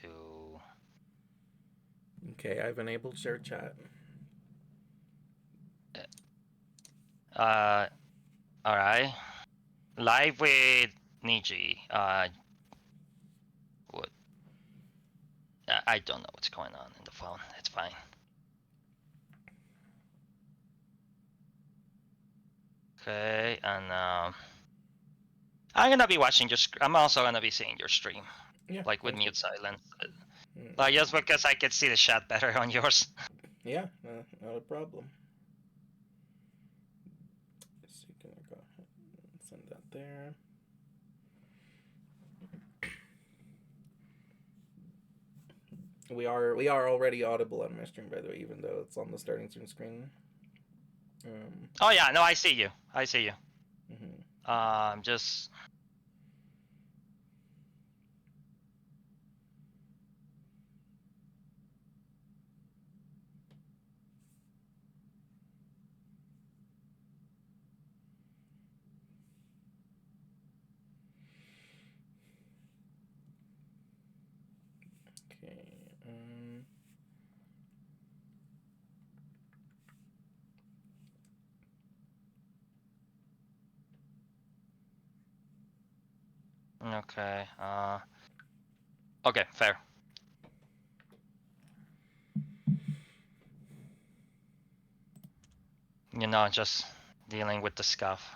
to. Okay, I've enabled share chat. All right. Live with Niji. What? I don't know what's going on in the phone. It's fine. Okay, and I'm gonna be watching your. I'm also gonna be seeing your stream, Yeah, like with sounds mute good. silence. Like just because I could see the chat better on yours. Yeah, not a problem. So you can go ahead and send that there. We are already audible on my stream, by the way, even though it's on the starting stream screen. Oh yeah, no, I see you. I see you. Mhm. Just. Okay. Okay. Okay, fair. Just dealing with the scuff.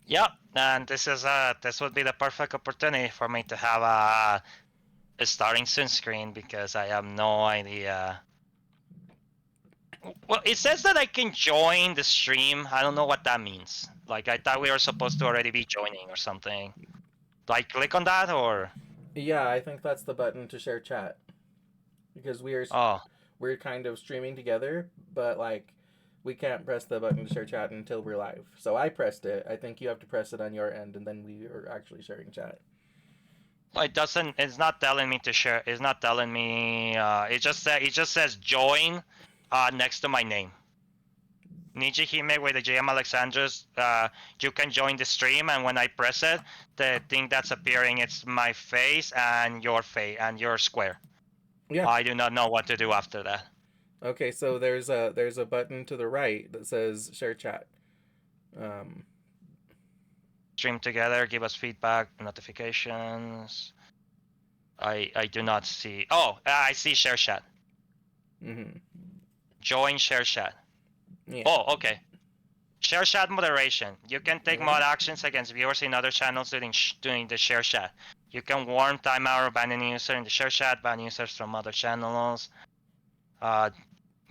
Yep, and this would be the perfect opportunity for me to have a starting soon screen because I have no idea. Well, it says that I can join the stream. I don't know what that means. Like I thought we were supposed to already be joining or something. Do I click on that or? Yeah, I think that's the button to share chat because Oh, we're kind of streaming together, but like we can't press the button to share chat until we're live. So I pressed it. I think you have to press it on your end, and then we are actually sharing chat. it doesn't. It's not telling me to share. It's not telling me. It just says join, next to my name. Nijihime with the JM Alexandros, you can join the stream, and when I press it, the thing that's appearing it's my face and your face and your square. Yeah. I do not know what to do after that. Okay, so there's a button to the right that says share chat. Um, Stream together, give us feedback, notifications. I do not see. Oh, I see share chat. mm-hmm. Join share chat. Yeah. Oh, okay. Share chat moderation. You can take Yeah. mod actions against viewers in other channels during the share chat. You can warn timeout or ban any user in the share chat, ban users from other channels uh,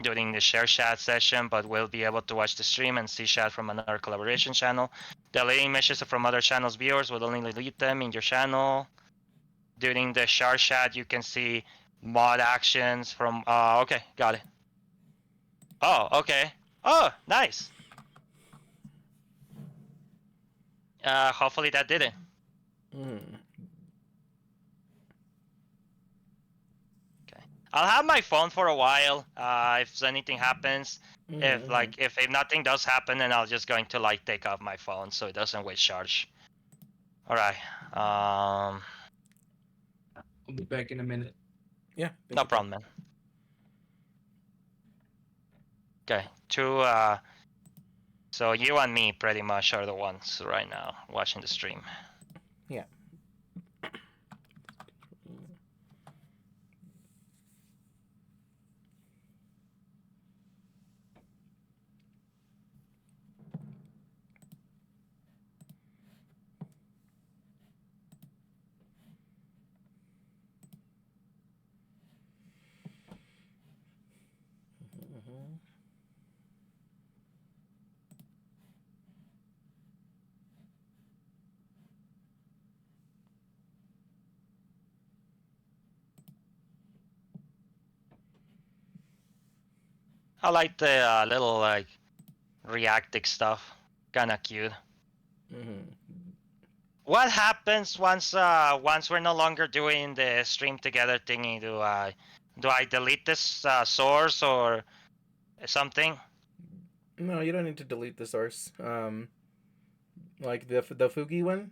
during the share chat session, but will be able to watch the stream and see chat from another collaboration channel. Deleting messages from other channels' viewers will only delete them in your channel. During the share chat, you can see mod actions from. Okay, got it. Oh, okay. Oh, nice. Hopefully that did it. Mm. Okay. I'll have my phone for a while. If anything happens, Mm-hmm. if nothing does happen, then I'll just going to like take off my phone so it doesn't waste charge. All right. I'll be back in a minute. Yeah. Take No your time. problem, man. Okay. So you and me pretty much are the ones right now watching the stream. Yeah. Mm-hmm. I like the little like reactive stuff. Kinda cute. Mm-hmm. What happens once we're no longer doing the stream together thingy? Do I delete this source or something? No, you don't need to delete the source. Like the Fugi one?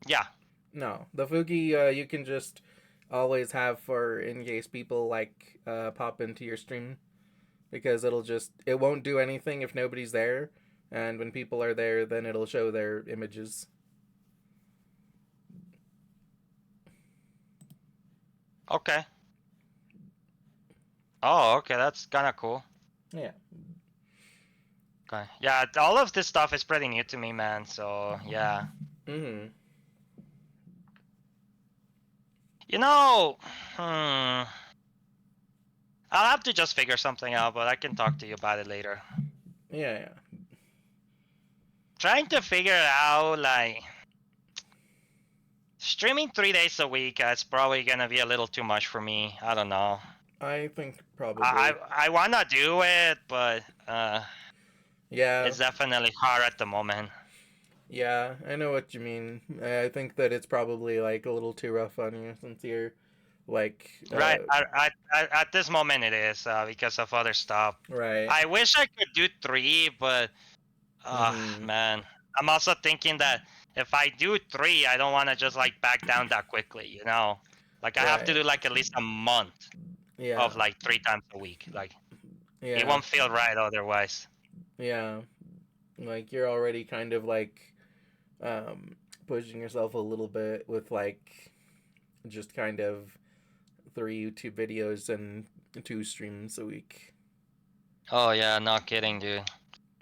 Yeah. No, the Fugi you can just always have for in case people like pop into your stream, because it won't do anything if nobody's there, and when people are there, then it'll show their images. Okay. Oh, okay. That's kind of cool. Yeah. Okay. Yeah, all of this stuff is pretty new to me, man. So yeah. Mm-hmm. You know, hmm. I'll have to just figure something out, but I can talk to you about it later. Yeah, yeah. Trying to figure out like streaming 3 days a week. It's probably gonna be a little too much for me. I don't know. I think probably. I wanna do it, but Yeah. it's definitely hard at the moment. Yeah, I know what you mean. I think that it's probably like a little too rough on you since you're like Right. At this moment it is because of other stuff. right. I wish I could do 3, but Mhm. man, I'm also thinking that if I do 3, I don't want to just like back down that quickly, you know? Like I have to Right. do like at least a month Yeah. of like 3 times a week. Like it Yeah. won't feel right otherwise. Yeah. Like you're already kind of like pushing yourself a little bit with like just kind of 3 YouTube videos and 2 streams a week. Oh yeah, not kidding, dude.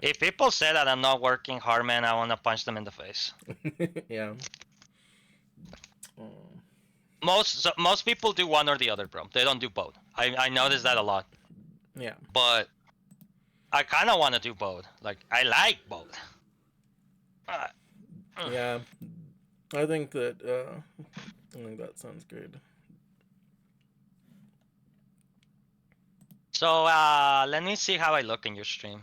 If people say that I'm not working hard, man, I want to punch them in the face. Yeah. Most people do one or the other, bro. They don't do both. I notice that a lot. Yeah. But I kind of want to do both. Like I like both. Yeah. I think that sounds good. So let me see how I look in your stream.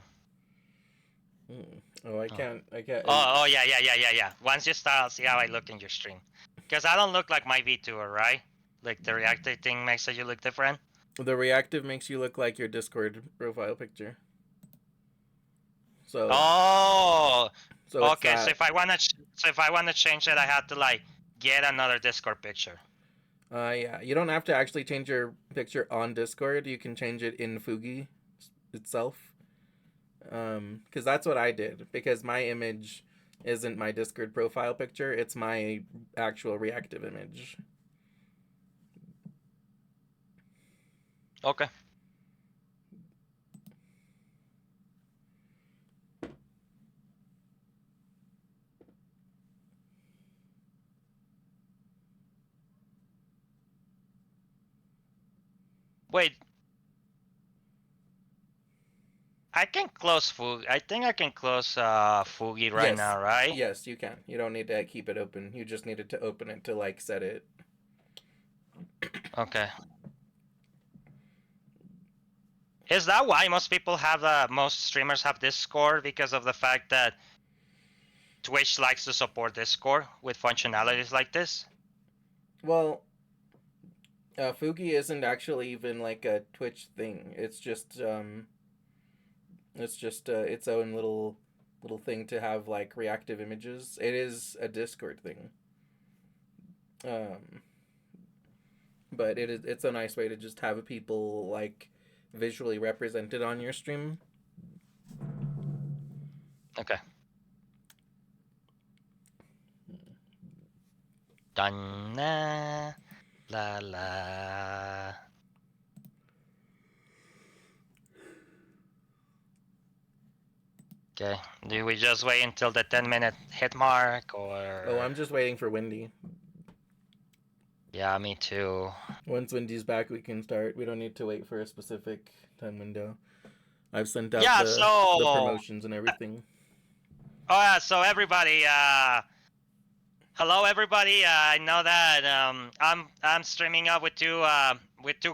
Oh, I can't. I can't. Oh yeah. Once you start, I'll see how I look in your stream. Because I don't look like my VTuber, right? Like the reactive thing makes you look different. The reactive makes you look like your Discord profile picture. So. Oh. So it's Okay. that. So if I wanna change it, I have to like get another Discord picture. Yeah. You don't have to actually change your picture on Discord. You can change it in Fugi itself. Because that's what I did. Because my image isn't my Discord profile picture. It's my actual reactive image. Okay. Wait. I can close Fugi. I think I can close Fugi right Yes. now, right? Yes, you can. You don't need to keep it open. You just needed to open it to like set it. Okay. Is that why most people have most streamers have Discord, because of the fact that Twitch likes to support Discord with functionalities like this? Well, Fugi isn't actually even like a Twitch thing. It's just its own little thing to have like reactive images. It is a Discord thing. But it's a nice way to just have people like visually represented on your stream. Okay. Dun la la. Okay. Do we just wait until the 10-minute hit mark, or? Oh, I'm just waiting for Wendy. Yeah, me too. Once Wendy's back, we can start. We don't need to wait for a specific time window. I've sent out Yeah. the promotions and everything. Oh yeah. So everybody. Hello everybody. I know that I'm streaming up with two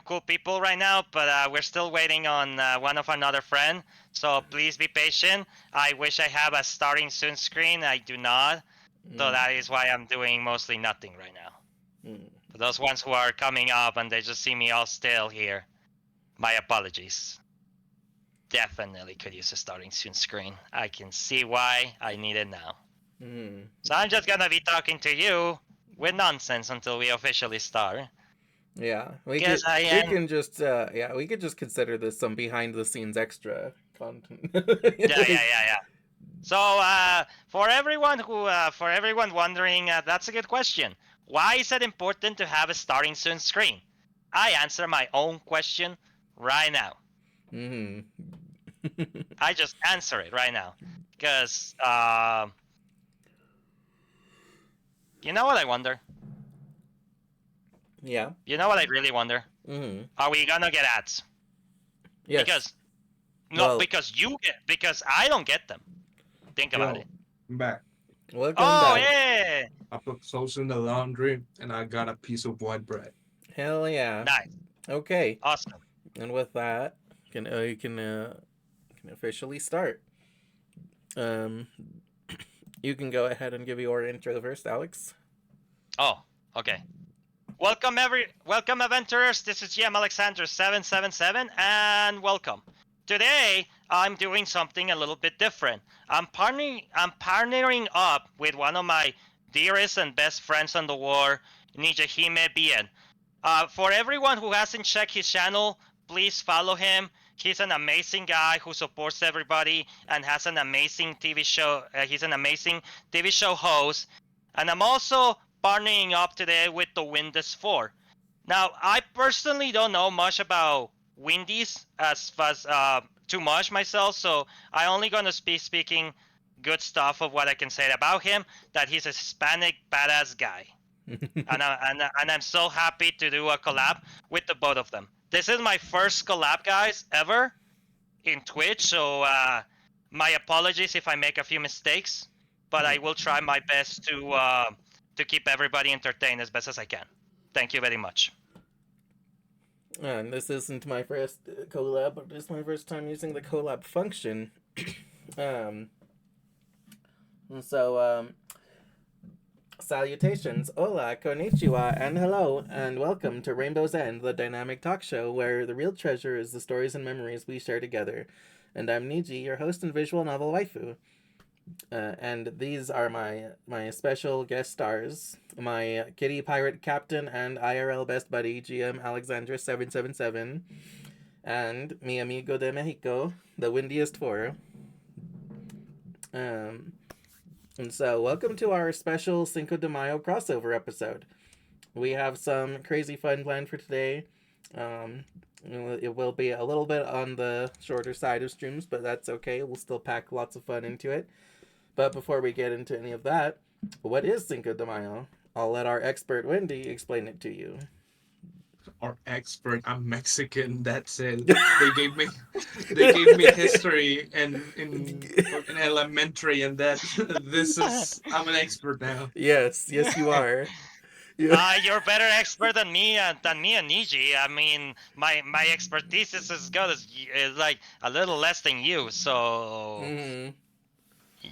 cool people right now, but we're still waiting on one of another friend. So please be patient. I wish I have a starting soon screen. I do not. So that is why I'm doing mostly nothing right now. For those ones who are coming up and they just see me all still here, my apologies. Definitely could use a starting soon screen. I can see why I need it now. Mm. So I'm just gonna be talking to you with nonsense until we officially start. Yeah, we Because could I we am. can just we could just consider this some behind the scenes extra content. Yeah. So for everyone wondering, that's a good question. Why is it important to have a starting soon screen? I answer my own question right now. Hmm. I just answer it right now because you know what I wonder. Yeah. You know what I really wonder. Hmm. Are we gonna get ads? Yes. Because no, Well, because I don't get them. Think about Yo, it. I'm back. welcome Oh back. yeah, I put clothes in the laundry and I got a piece of white bread. Hell yeah. nice, Okay. awesome. And with that, you can officially start. Um, you can go ahead and give your intro first, Alex. Oh, okay. Welcome adventurers. This is GM Alexander 777 and welcome. Today I'm doing something a little bit different. I'm partnering up with one of my dearest and best friends on the war, Nijahime Bien. For everyone who hasn't checked his channel, please follow him. He's an amazing guy who supports everybody and has an amazing TV show. He's an amazing TV show host. And I'm also partnering up today with the Windows 4. Now, I personally don't know much about Windies as too much myself, so I only gonna be speaking good stuff of what I can say about him. That he's a Hispanic badass guy, and I'm so happy to do a collab with the both of them. This is my first collab, guys, ever in Twitch, so my apologies if I make a few mistakes, but I will try my best to keep everybody entertained as best as I can. Thank you very much. And this isn't my first collab, but it's my first time using the collab function. um, and so, salutations, hola, konnichiwa, and hello, and welcome to Rainbow's End, the dynamic talk show where the real treasure is the stories and memories we share together. And I'm Niji, your host and visual novel waifu. And these are my special guest stars, my kitty pirate captain and IRL best buddy GM Alexandra 777, and mi amigo de Mexico, the windiest four. And so welcome to our special Cinco de Mayo crossover episode. We have some crazy fun planned for today. It will be a little bit on the shorter side of streams, but that's okay. We'll still pack lots of fun into it. But before we get into any of that, what is Cinco de Mayo? I'll let our expert Wendy explain it to you. Our expert, I'm Mexican. That's it. They gave me history and in elementary, and that this is I'm an expert now. Yes, you are. Yeah. You're better expert than me and Niji. I mean, my expertise is as good as is like a little less than you. So Mm-hmm.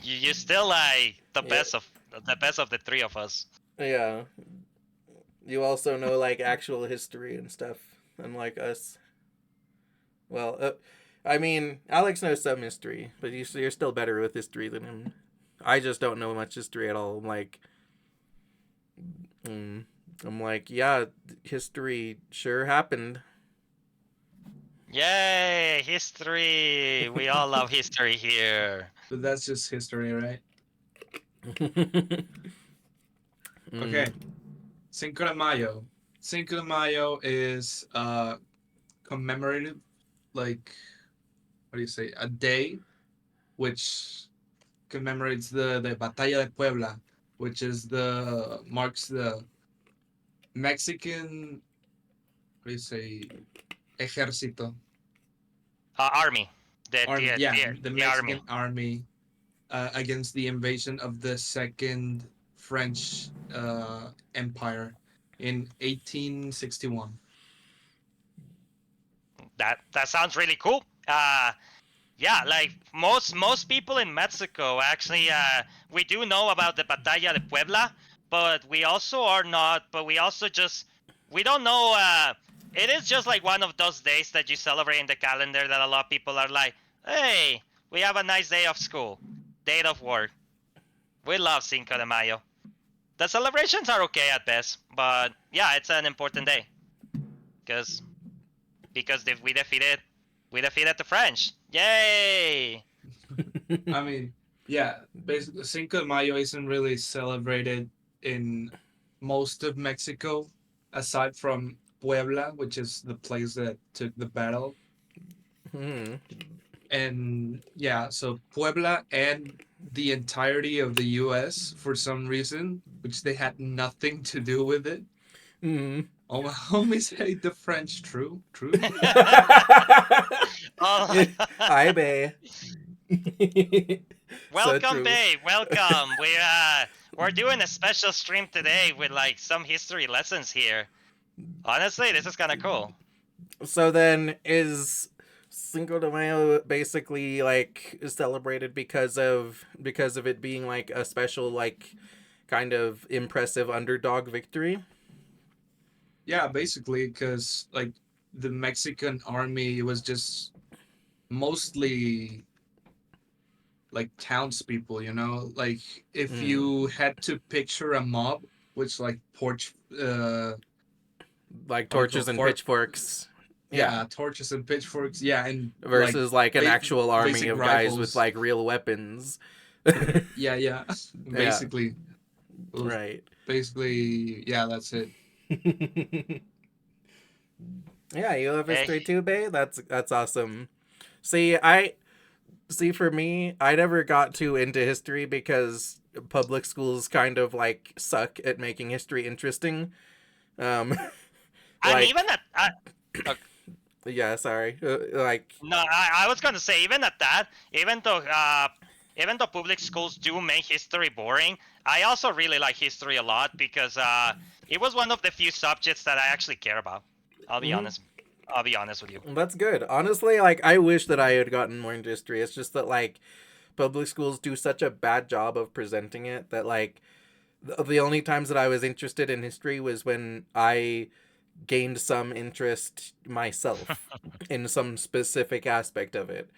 you still like Yeah. the best of the three of us. Yeah. You also know like actual history and stuff, unlike us. Well, I mean, Alex knows some history, but you're still better with history than him. I just don't know much history at all. I'm like, yeah, history sure happened. Yay, history! We all love history here. But that's just history, right? Mm. Okay. Cinco de Mayo. Cinco de Mayo is commemorative, like what do you say? A day which commemorates the Batalla de Puebla, which is the marks the Mexican, what do you say, ejército, Army, army, yeah, the the army. Mexican army against the invasion of the Second French Empire in 1861. That sounds really cool. Yeah, like most people in Mexico actually, we do know about the Batalla de Puebla, but we also are not. But we also just we don't know. It is just like one of those days that you celebrate in the calendar that a lot of people are like, hey, we have a nice day of school, day of work. We love Cinco de Mayo. The celebrations are okay at best, but yeah, it's an important day because we defeated the French. Yay! I mean, yeah, basically, Cinco de Mayo isn't really celebrated in most of Mexico, aside from Puebla, which is the place that took the battle. Hmm. And yeah, so Puebla and the entirety of the US, for some reason, which they had nothing to do with it. Hmm. Oh, my homies hate the French. True, true. Oh, Hi, Bay. So welcome, true. babe. Welcome. We're doing a special stream today with like some history lessons here. Honestly, this is kind of cool. So then, is Cinco de Mayo basically like celebrated because of it being like a special like kind of impressive underdog victory? Yeah, basically, because like the Mexican army was just mostly like townspeople, you know? Like if Mm. you had to picture a mob, which like porch Like what do you call torches it? and pitchforks. Yeah. Yeah, torches and pitchforks, yeah, and like Versus like an actual army basic of guys with rifles. like real weapons. Yeah, yeah. Yeah. Basically. Well, Right. basically, yeah, that's it. Yeah, you love Hey, history too, Bay? That's awesome. See, for me, I never got too into history because public schools kind of like suck at making history interesting. Um and like even uh, yeah, sorry. Like no, I was gonna say even at that, even though public schools do make history boring, I also really like history a lot because it was one of the few subjects that I actually care about. I'll be mhm, honest. I'll be honest with you. that's good. Honestly, like I wish that I had gotten more into history. It's just that like public schools do such a bad job of presenting it that like the only times that I was interested in history was when I gained some interest myself in some specific aspect of it.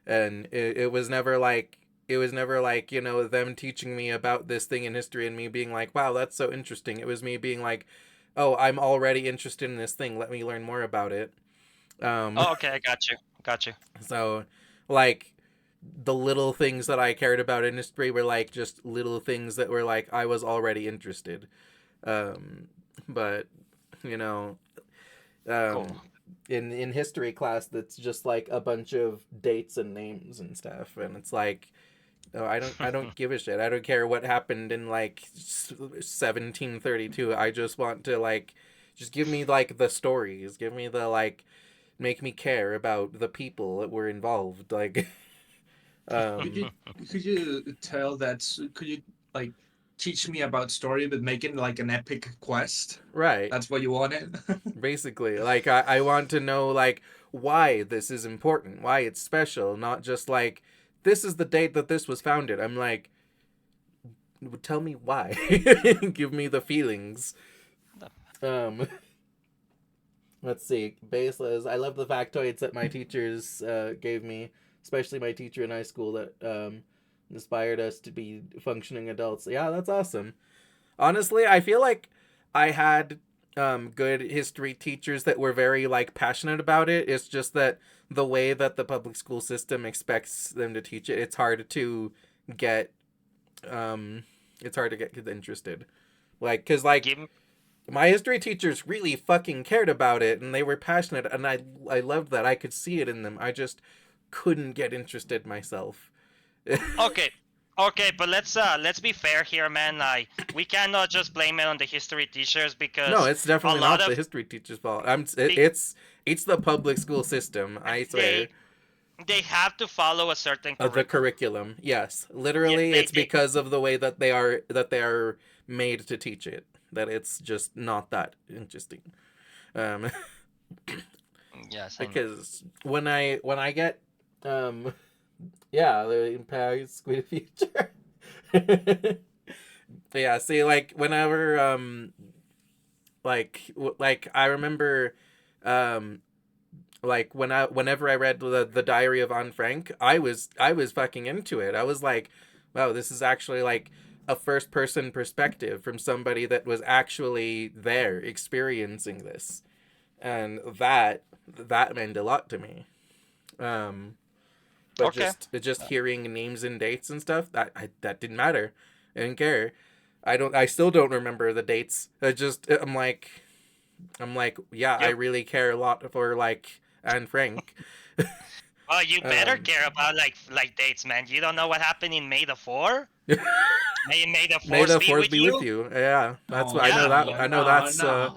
And it was never like you know, them teaching me about this thing in history and me being like, wow, that's so interesting. It was me being like, oh, I'm already interested in this thing, let me learn more about it. um Oh, okay, I got you. Got you. so like the little things that I cared about in history were like just little things that were like I was already interested. um but you know, Cool. um in history class that's just like a bunch of dates and names and stuff, and it's like, oh, I don't give a shit. I don't care what happened in like 1732. I just want to like just give me like the stories, give me the like, make me care about the people that were involved, like Could um you could you tell that could you like teach me about story but make it like an epic quest? right. That's what you wanted? Basically, like I want to know like why this is important, why it's special, not just like this is the date that this was founded. I'm like, tell me why. Give me the feelings. um let's see. Baseless, I love the factoids that my teachers gave me, especially my teacher in high school that inspired us to be functioning adults. Yeah, that's awesome. Honestly, I feel like I had good history teachers that were very like passionate about it. It's just that the way that the public school system expects them to teach it, it's hard to get um kids interested. Like, cause like Give my history teachers really fucking cared about it and they were passionate, and I loved that. I could see it in them. I just couldn't get interested myself. Okay. Okay, but let's be fair here, man. Like we cannot just blame it on the history teachers No, because it's a definitely lot not the of history teacher's fault. be, It's the public school system. I they swear. they have to follow a certain The curriculum. curriculum, yes, Yeah, literally, they it's they because of the way that they are made to teach it, that it's just not that interesting. Um, yes, I know. because when I get yeah, the impact squid future. But yeah, see, like whenever like I remember um like whenever I read the Diary of Anne Frank, I was fucking into it. I was like, wow, this is actually like a first person perspective from somebody that was actually there experiencing this, and that meant a lot to me. But Okay. just hearing names and dates and stuff, that didn't matter. I didn't care. I still don't remember the dates. I'm like, yeah, I Yep. really care a lot for like Anne Frank. Well, you better Um, care about like dates, man. You don't know what happened in May the 4? May the May Force the be force with be you. with you. Yeah, that's what I know. Yeah. That I know no, that's. no.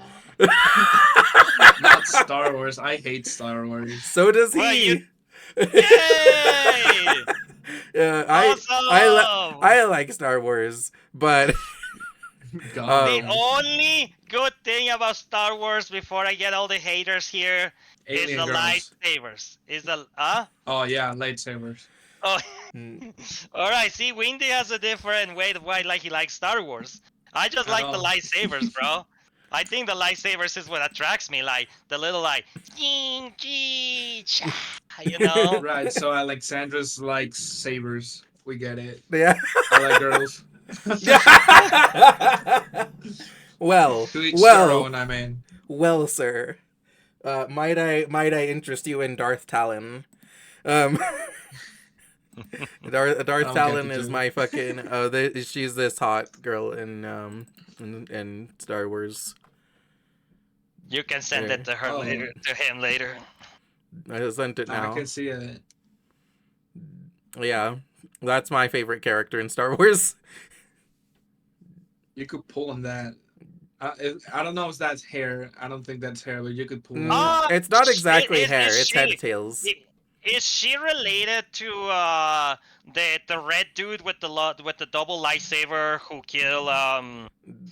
Not Star Wars. I hate Star Wars. So does Well, you. he. Yay! Yeah, Awesome! I like Star Wars, but God. The um, only good thing about Star Wars before I get all the haters here is Alien the girls. lightsabers. Is the Oh yeah, lightsabers. Oh, mm, all right. See, Windy has a different way of why like he likes Star Wars. I just I like the know. lightsabers, bro. I think the lightsabers is what attracts me. Like the little like, ching, chee, cha, you know. Right. So Alexandra's likes sabers. We get it. yeah. I like girls. well, To each their well, own. I mean. well, sir. Might I interest you in Darth Talon? Um, Darth I don't get Talon the is joke. my fucking. She's this hot girl in Star Wars. You can send Yeah. it to her Oh. later, to him later. I sent it I now. can see it. Yeah, that's my favorite character in Star Wars. You could pull on that. I don't know if that's hair. I don't think that's hair, but you could pull on Ah, that. It's not sh- exactly is, hair; is it's head she? tails. Is she related to the red dude with the double lightsaber who killed Oh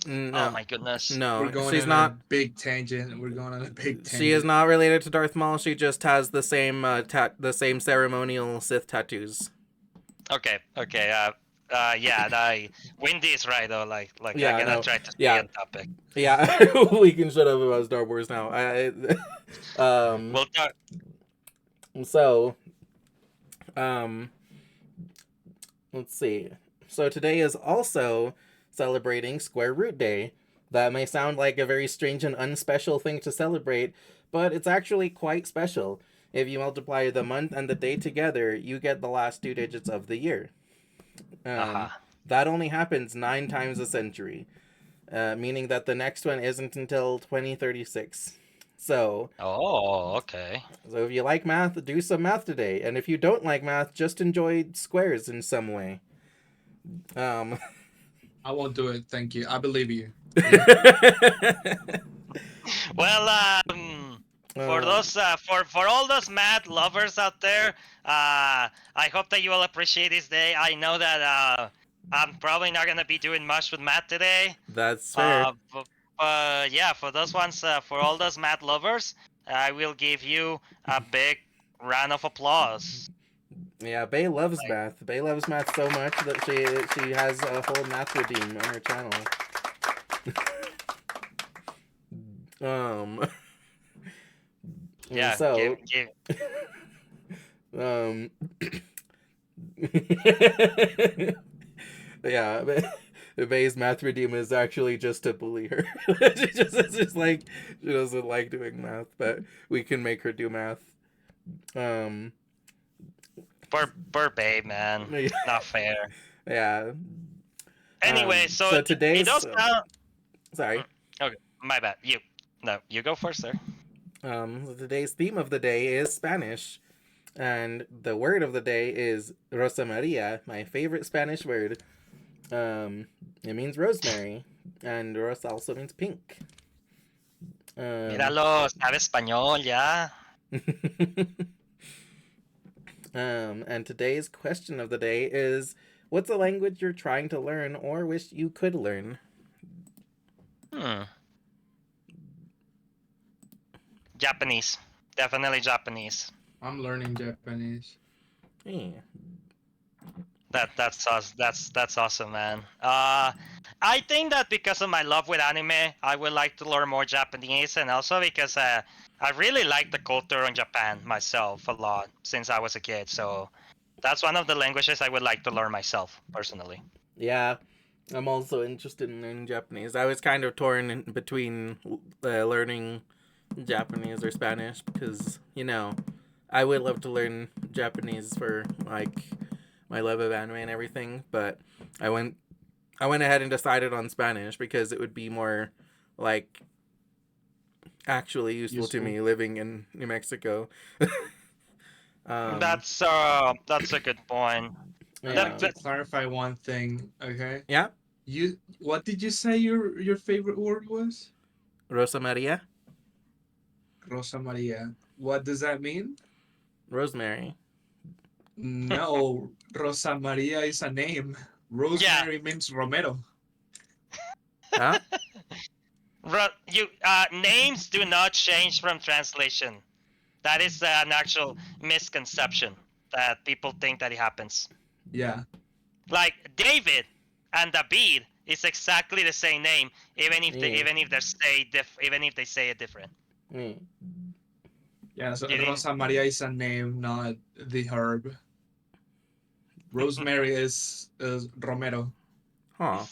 No, my goodness. We're no, going she's on a not. big tangent. We're going on a big tangent. She is not related to Darth Maul. She just has the same the same ceremonial Sith tattoos. Okay. Yeah, Windy is right though. Like Yeah, I'm gonna no, try to stay yeah. on topic. Yeah, we can shut up about Star Wars now. We'll talk. So, let's see. So today is also celebrating Square Root Day. That may sound like a very strange and unspecial thing to celebrate, but it's actually quite special. If you multiply the month and the day together, you get the last 2 digits of the year. That only happens 9 times a century, meaning that the next one isn't until 2036. So, Oh, okay. so if you like math, do some math today. And if you don't like math, just enjoy squares in some way. I won't do it. Thank you. I believe you. Well, for those for all those math lovers out there, I hope that you will appreciate this day. I know that I'm probably not gonna be doing much with math today. That's fair. But yeah, for those ones, for all those math lovers, I will give you a big round of applause. Yeah, Bay loves math. Bay loves math so much that she has a whole math redeem on her channel. Yeah. So, give. yeah, Bay's math redeem is actually just to bully her. It's just like she doesn't like doing math, but we can make her do math. Poor babe, man. Yeah. Not fair. Yeah. Anyway, so today's it does sound. sorry. Okay, my bad. You go first, sir. Today's theme of the day is Spanish, and the word of the day is Rosa Maria, my favorite Spanish word. It means rosemary, and rosa also means pink. Míralo, sabe español ya. And today's question of the day is, what's a language you're trying to learn or wish you could learn? Japanese. Definitely Japanese. I'm learning Japanese. Yeah. That's awesome, man. I think that because of my love with anime, I would like to learn more Japanese, and also because I really like the culture in Japan myself a lot since I was a kid. So that's one of the languages I would like to learn myself personally. Yeah. I'm also interested in learning Japanese. I was kind of torn in between learning Japanese or Spanish because, I would love to learn Japanese for like my love of anime and everything, but I went I went ahead and decided on Spanish because it would be more like actually useful to me living in New Mexico. That's a good point. I Yeah. like to clarify one thing, okay? Yeah, What did you say your favorite word was? Rosa Maria, Rosa Maria. What does that mean? Rosemary. No, Rosa Maria is a name. Yeah. Rosemary means Romero. Huh? You names do not change from translation. That is an actual misconception that people think that it happens. Yeah. Like David and David is exactly the same name, even if Yeah. even if they say it different. Mm. Yeah, so You didn't- Rosa Maria is a name, not the herb. Rosemary is Romero. Huh.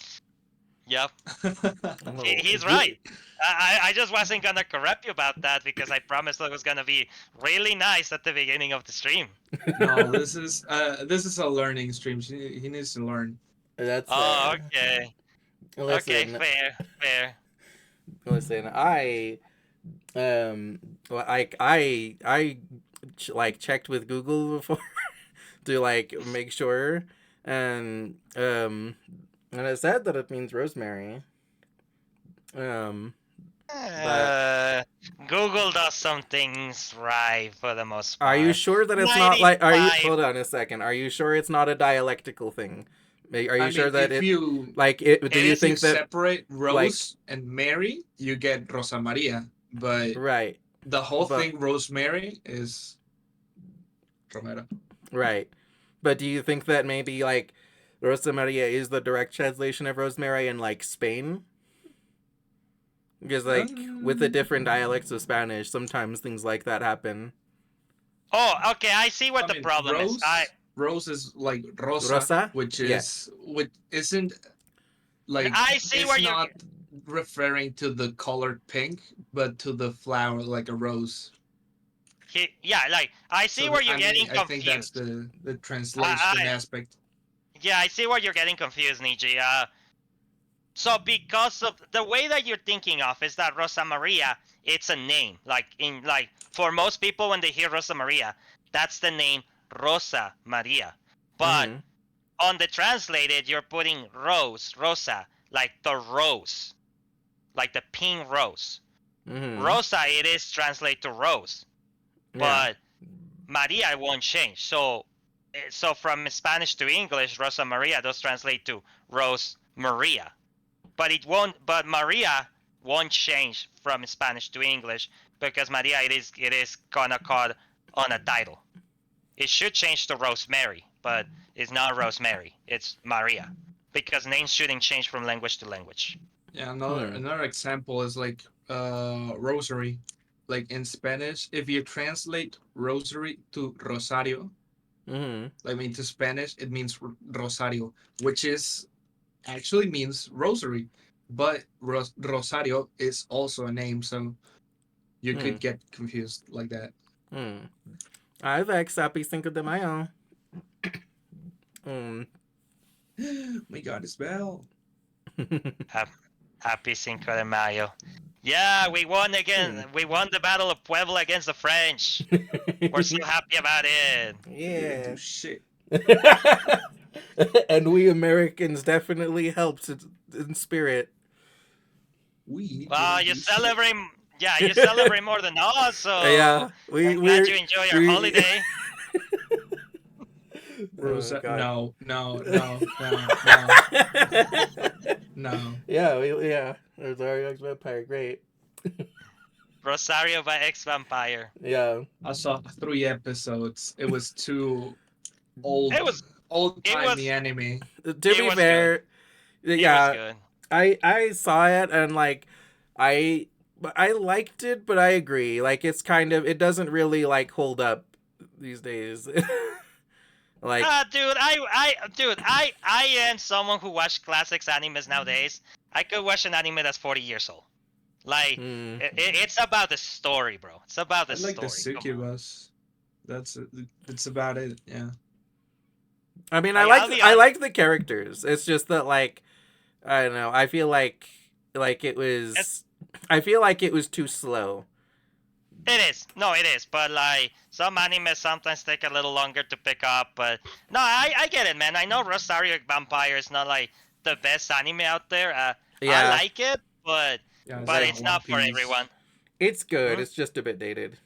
Yep, Oh, he's right. I just wasn't gonna correct you about that because I promised it was gonna be really nice at the beginning of the stream. No, this is a learning stream. He needs to learn. That's Oh, fair. okay. Okay, Listen, fair. listen. Well, like checked with Google before to like make sure, and it said that it means rosemary. But Google does some things right for the most are part. you sure that it's not like? 95. Hold on a second. Are you sure it's not a dialectical thing? Are you I sure mean, that if it you like it? Do It you is think that separate like Rose and Mary, you get Rosa Maria. But right? the whole But thing, Rosemary, is Romero. right. But do you think that maybe like Rosa Maria is the direct translation of rosemary in like Spain? Because like with the different dialects of Spanish, sometimes things like that happen. Oh, okay. I see what the problem is. Rose is like Rosa, Rosa? which Yeah. isn't like I see it's where you're. not referring to the color pink, but to the flower like a rose. Yeah, like I see where you're getting I think that's confused. the translation aspect. Yeah, I see where you're getting confused, Niji. So because of the way that you're thinking of is that Rosa Maria, it's a name. Like for most people when they hear Rosa Maria, that's the name Rosa Maria. But Mhm. on the translated, you're putting Rosa, like the rose, like the pink rose. Mhm. Rosa, it is translated to rose, Yeah. but Maria won't change. So from Spanish to English, Rosa Maria does translate to Rose Maria, but it won't. But Maria won't change from Spanish to English because Maria it is gonna call on a title. It should change to Rosemary, but it's not Rosemary. It's Maria because names shouldn't change from language to language. Yeah, another example is like rosary. Like in Spanish, if you translate rosary to rosario, Mhm. like I mean to Spanish, it means rosario, which is actually means rosary, but rosario is also a name, so you could get confused like that. Ay, Vex, happy Cinco de Mayo. My God, it's Bell. Happy Cinco de Mayo. Yeah, we won again. We won the Battle of Puebla against the French. We're so happy about it. Yeah. Do shit. And we Americans definitely helped in spirit. We You celebrate. Yeah, you celebrate more than us. So Yeah, I'm glad you enjoy your holiday. Rosa, God. no. Yeah, Rosario X Vampire, great. Rosario by X Vampire. Yeah. I saw 3 episodes. It was too old It was. old It timey was. anime. To It be was fair, good. It was yeah, good. I saw it and like I I liked it, but I agree. Like it's kind of it doesn't really like hold up these days. Like, Dude, I am someone who watch classics animes nowadays. I could watch an anime that's 40 years old. Like, hmm. it's about the story, bro. It's about I the like the story. Come on. succubus. That's about it. Yeah. I mean, Like, I'll be I honest. like the characters. It's just that, like, I don't know. I feel like it was. I feel like it was too slow. It is. No, it is. But like some animes sometimes take a little longer to pick up. But no, I get it, man. I know Rosario Vampire is not like the best anime out there. I Yeah, like it, but Yeah, it's but not it's One not for Piece. everyone. it's good. Hmm? It's just a bit dated.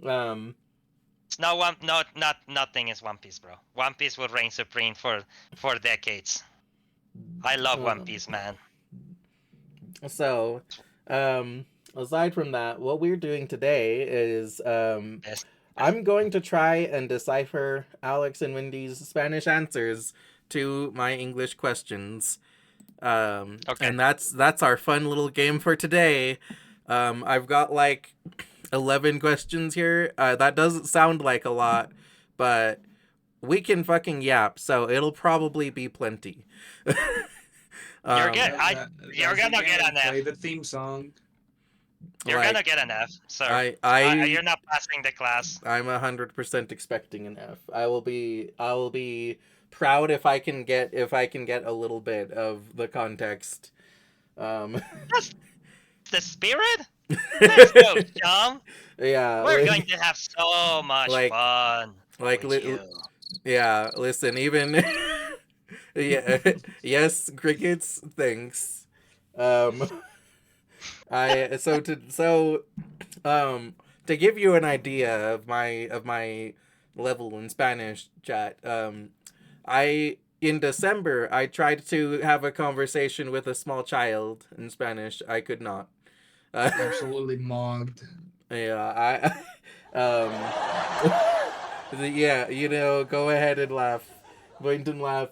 Um, It's not one. No, not nothing is One Piece, bro. One Piece will reign supreme for decades. I love One um, Piece, man. so, um, aside from that, what we're doing today is Yes. I'm going to try and decipher Alex and Wendy's Spanish answers to my English questions. Okay. And that's our fun little game for today. I've got like 11 questions here. That doesn't sound like a lot, but we can fucking yap, so it'll probably be plenty. You're good. You're That's the gonna get game. an F. Play the theme song. You're like gonna get an F, sir. I You're not passing the class. I'm 100% expecting an F. I will be proud if I can get a little bit of the context. Um, That's the spirit. Let's go, chum. yeah, We're going to have so much like fun like with you. yeah. Listen, even yeah, yes, crickets. Thanks. Um, I to give you an idea of my level in Spanish, chat. I in December I tried to have a conversation with a small child in Spanish. I could not. Absolutely mogged. Yeah, yeah, you know, go ahead and laugh, point and laugh,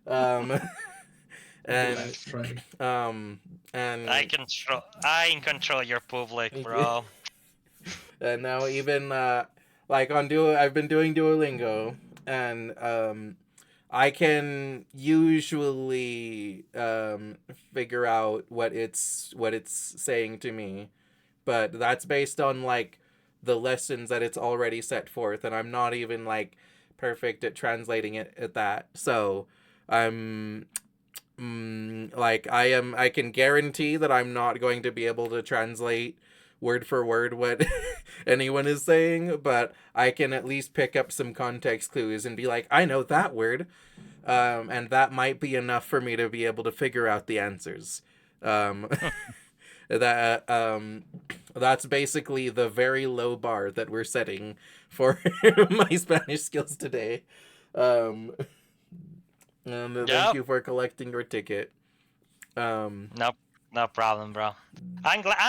um, and Let's try. um, and I control your public, bro. and now even like on Duo, I've been doing Duolingo, and I can usually figure out what it's saying to me, but that's based on like the lessons that it's already set forth, and I'm not even like perfect at translating it at that. So I'm like I can guarantee that I'm not going to be able to translate word for word what anyone is saying, but I can at least pick up some context clues and be like, I know that word, and that might be enough for me to be able to figure out the answers. Um, that's basically the very low bar that we're setting for my Spanish skills today. Um, and thank Yep. you for collecting your ticket. No, no problem, bro. I'm glad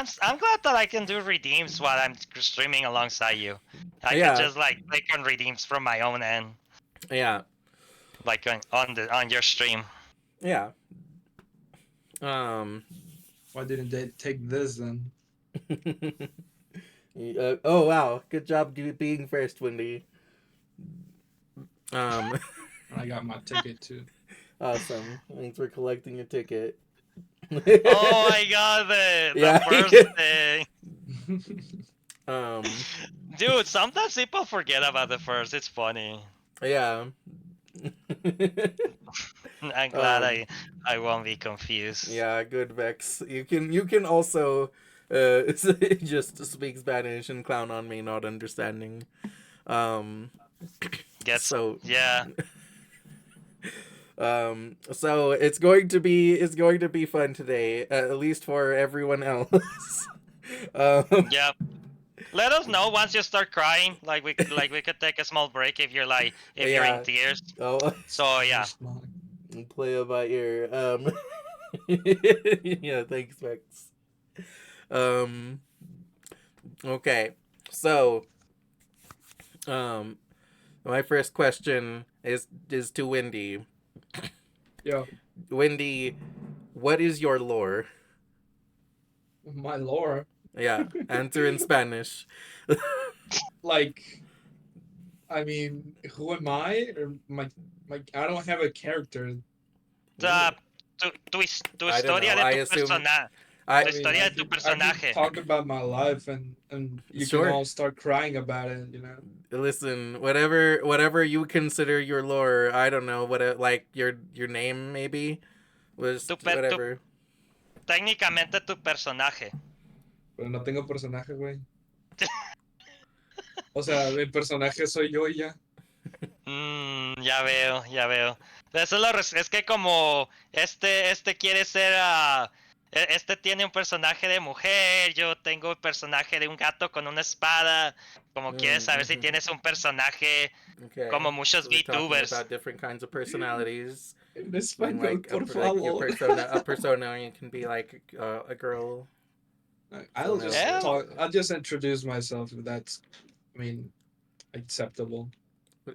that I can do redeems while I'm streaming alongside you. I could Yeah, just like click on redeems from my own end, yeah, like on your stream. yeah. Um, Why didn't they take this then? oh wow, good job being first, Wendy. Um, I got my ticket too. awesome. Thanks for collecting your ticket. Oh my god, the Yeah. first thing. um, Dude, sometimes people forget about the first. It's funny. yeah. I'm glad Um, I won't be confused. yeah, good Vex. You can also just speak Spanish and clown on me not understanding. Um, Gets so yeah. so it's going to be fun today, at least for everyone else. um, Yeah. Let us know once you start crying. Like we could take a small break if you're you're in yeah. tears. Oh, So yeah. Just not- play it by ear. Yeah, thanks, Vex. Um, okay, so my first question is to Wendy. Yo, Wendy, what is your lore? my lore. Yeah, answer in Spanish. Like, I mean, who am I? Or I don't have a character. Tu I don't historia know. de I tu assume persona, I tu I mean, historia de tu I could personaje. talk about my life, and you can sure. all start crying about it. Listen, whatever you consider your lore, I don't know what like your name maybe was Tu whatever. técnicamente tu personaje. Pero no tengo personaje, güey. O sea, mi personaje soy yo y ya. Ya veo, ya veo. Eso es que como este quiere ser este tiene un personaje de mujer, yo tengo un personaje de un gato con una espada. Como quieres saber si tienes un personaje Okay, como muchos so we're talking VTubers. about different kinds of personalities. En And español, like por like your favor. persona can be like a girl. I'll Female just Yeah. talk. character. I'll just introduce myself if that's, I mean, acceptable.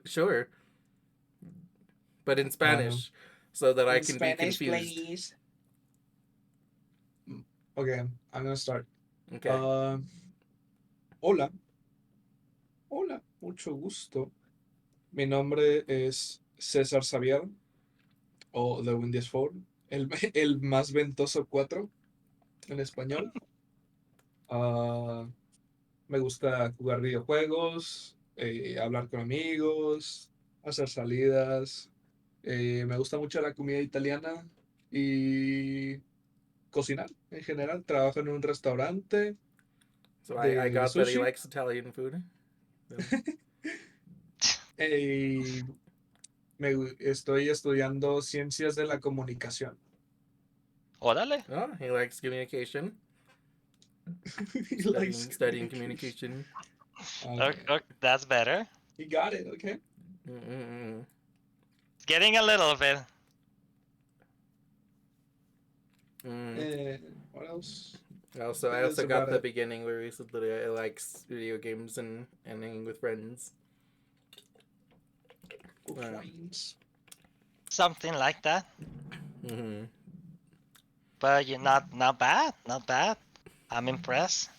Sure, but in Bueno, Spanish, so that I in can be Spanish, confused. please. Okay, I'm gonna start. Okay. Hola, hola, mucho gusto. Mi nombre es César Xavier, o The Windy Four, el más ventoso 4 en español. Ah, me gusta jugar videojuegos, hablar con amigos, hacer salidas. Me gusta mucho la comida italiana y cocinar en general. Trabajo en un restaurante So I de got that he sushi. likes Italian food. Y estoy estudiando ciencias de la comunicación. Órale. Oh, he likes communication. He likes Studying communication. Okay. That's better. You got it, okay? Mm-mm. It's getting a little bit. What else? I That's also got about the it. beginning where he said that he likes video games and hanging with friends. Friends. Something like that. Mm-hmm. But you're not bad. Not bad. I'm impressed.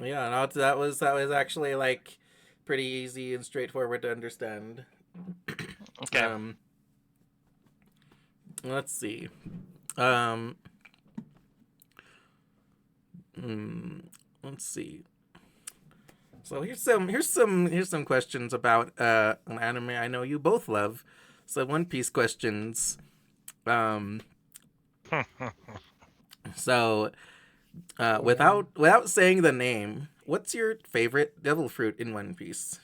Yeah, no, that was actually like pretty easy and straightforward to understand. Okay. Let's see. Um, let's see. So here's some questions about an anime I know you both love. So One Piece questions. So without saying the name, what's your favorite devil fruit in One Piece?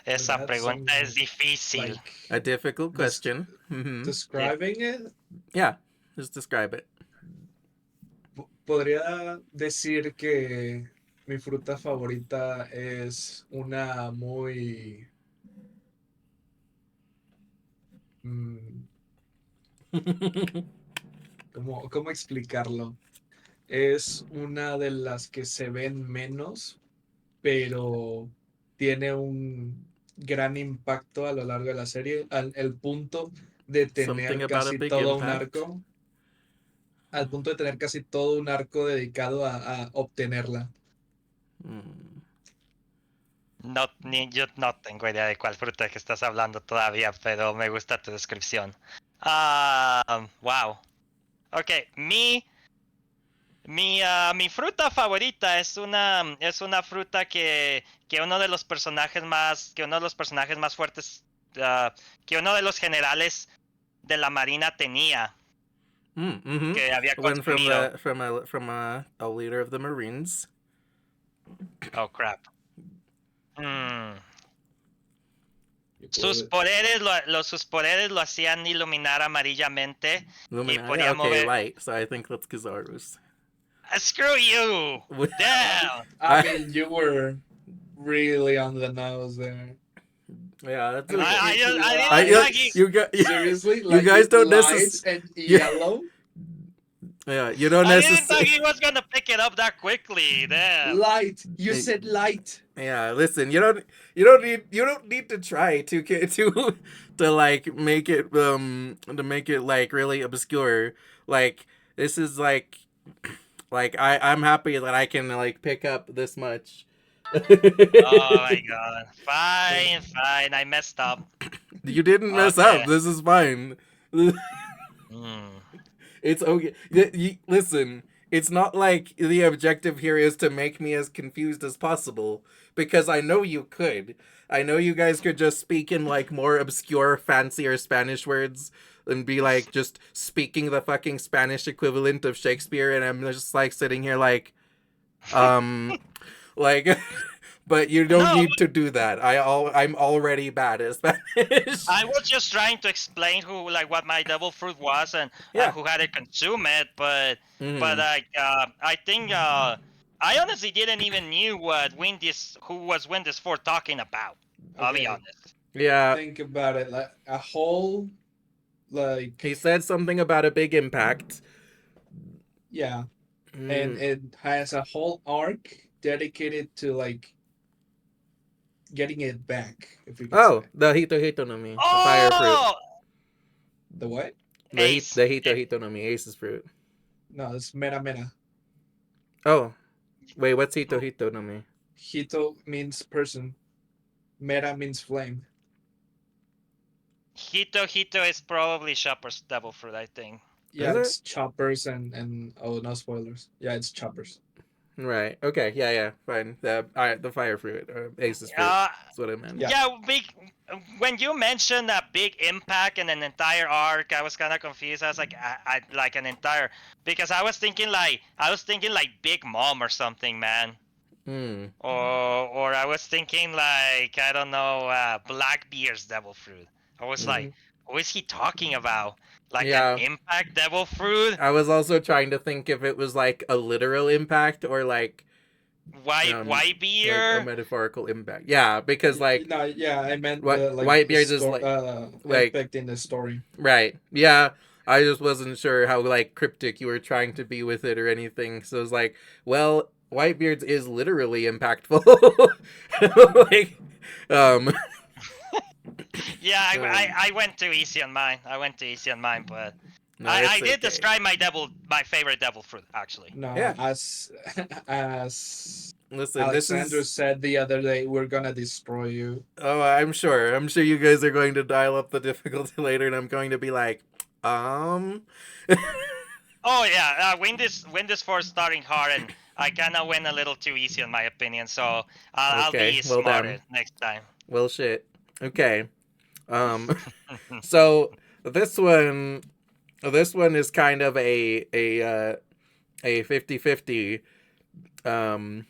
Esa That's pregunta es difícil. like A difficult question. describing it. Yeah, just describe it. Podría decir que mi fruta favorita es una muy ¿cómo explicarlo? Es una de las que se ven menos, pero tiene un gran impacto a lo largo de la serie, el punto de Something tener about a casi big todo un impact. arco, al punto de tener casi todo un arco dedicado a obtenerla. Yo no tengo idea de cuál fruta que estás hablando todavía, pero me gusta tu descripción. Wow. Ok, mi fruta favorita es una fruta que uno de los personajes más fuertes, que uno de los generales de la marina tenía, que había One consumido. from a leader of the Marines. Oh crap. Sus poderes lo hacían iluminar amarillamente y podía mover. Light. So I think that's Kizaru's. Screw you! Damn! I mean, you were really on the nose there. Yeah, that's Seriously, you guys don't lights and yellow. Yeah, you don't I didn't think necessarily. he was gonna pick it up that quickly. Damn. Light. You said light. Yeah, listen, you don't need to try to like make it like really obscure. Like this is like Like I'm happy that I can like pick up this much. Oh my god. Fine, fine. I messed up. You didn't mess Okay. up. This is fine. Hmm. It's okay. Listen, it's not like the objective here is to make me as confused as possible because I know you could. I know you guys could just speak in like more obscure, fancier Spanish words and be like just speaking the fucking Spanish equivalent of Shakespeare, and I'm just like sitting here um, like. But you don't No, need to do that. I'm already bad at Spanish. I was just trying to explain who, like, what my devil fruit was and Yeah. who had to consume it, but Mhm. like, I think I honestly didn't even knew what who was Windis for talking about. I'll be Okay, honest. Yeah. think about it. Like a whole, like, He said something about a big impact. yeah, and Mm. it has a whole arc dedicated to like getting it back, if we could say. Oh, the Hito Hito no Mi, the fire fruit. Oh, The what? Ace. The Hito Hito no Mi, Ace's fruit. No, it's Mera Mera. Oh, wait, what's Hito Hito no Mi? Hito means person. Mera means flame. Hito Hito is probably Shopper's devil fruit, I think. Yeah, Is it? it's choppers and oh, no spoilers. Yeah, it's choppers. Right. Okay. Yeah. Yeah. Fine. The fire fruit, Ace's fruit. Uh, That's what I meant. Yeah. yeah, big. When you mentioned a big impact and an entire arc, I was kind of confused. I was like, I like an entire because I was thinking like Big Mom or something, man. Hmm. Or I was thinking like I don't know, Blackbeard's devil fruit. I was Mm. like, who is he talking about? Like an Yeah. impact devil fruit? I was also trying to think if it was like a literal impact or White like a beer? metaphorical impact. Yeah, because like No, yeah, I meant what the like the Whitebeard is story, like impact in the story. right. Yeah. I just wasn't sure how like cryptic you were trying to be with it or anything. So it was like, well, Whitebeard's is literally impactful. like um Yeah, Um, I went too easy on mine. I went too easy on mine, but no, I it's did okay. describe my favorite devil fruit actually. No, Yeah. as Listen, Alexander this is said the other day, we're gonna destroy you. oh, I'm sure. I'm sure you guys are going to dial up the difficulty later and I'm going to be like, um Oh yeah, win this for starting hard, and I kind of went a little too easy on my opinion, so I'll Okay, be well smarter damn. next time. Well shit. Okay. Um so this one is kind of a 50-50. Um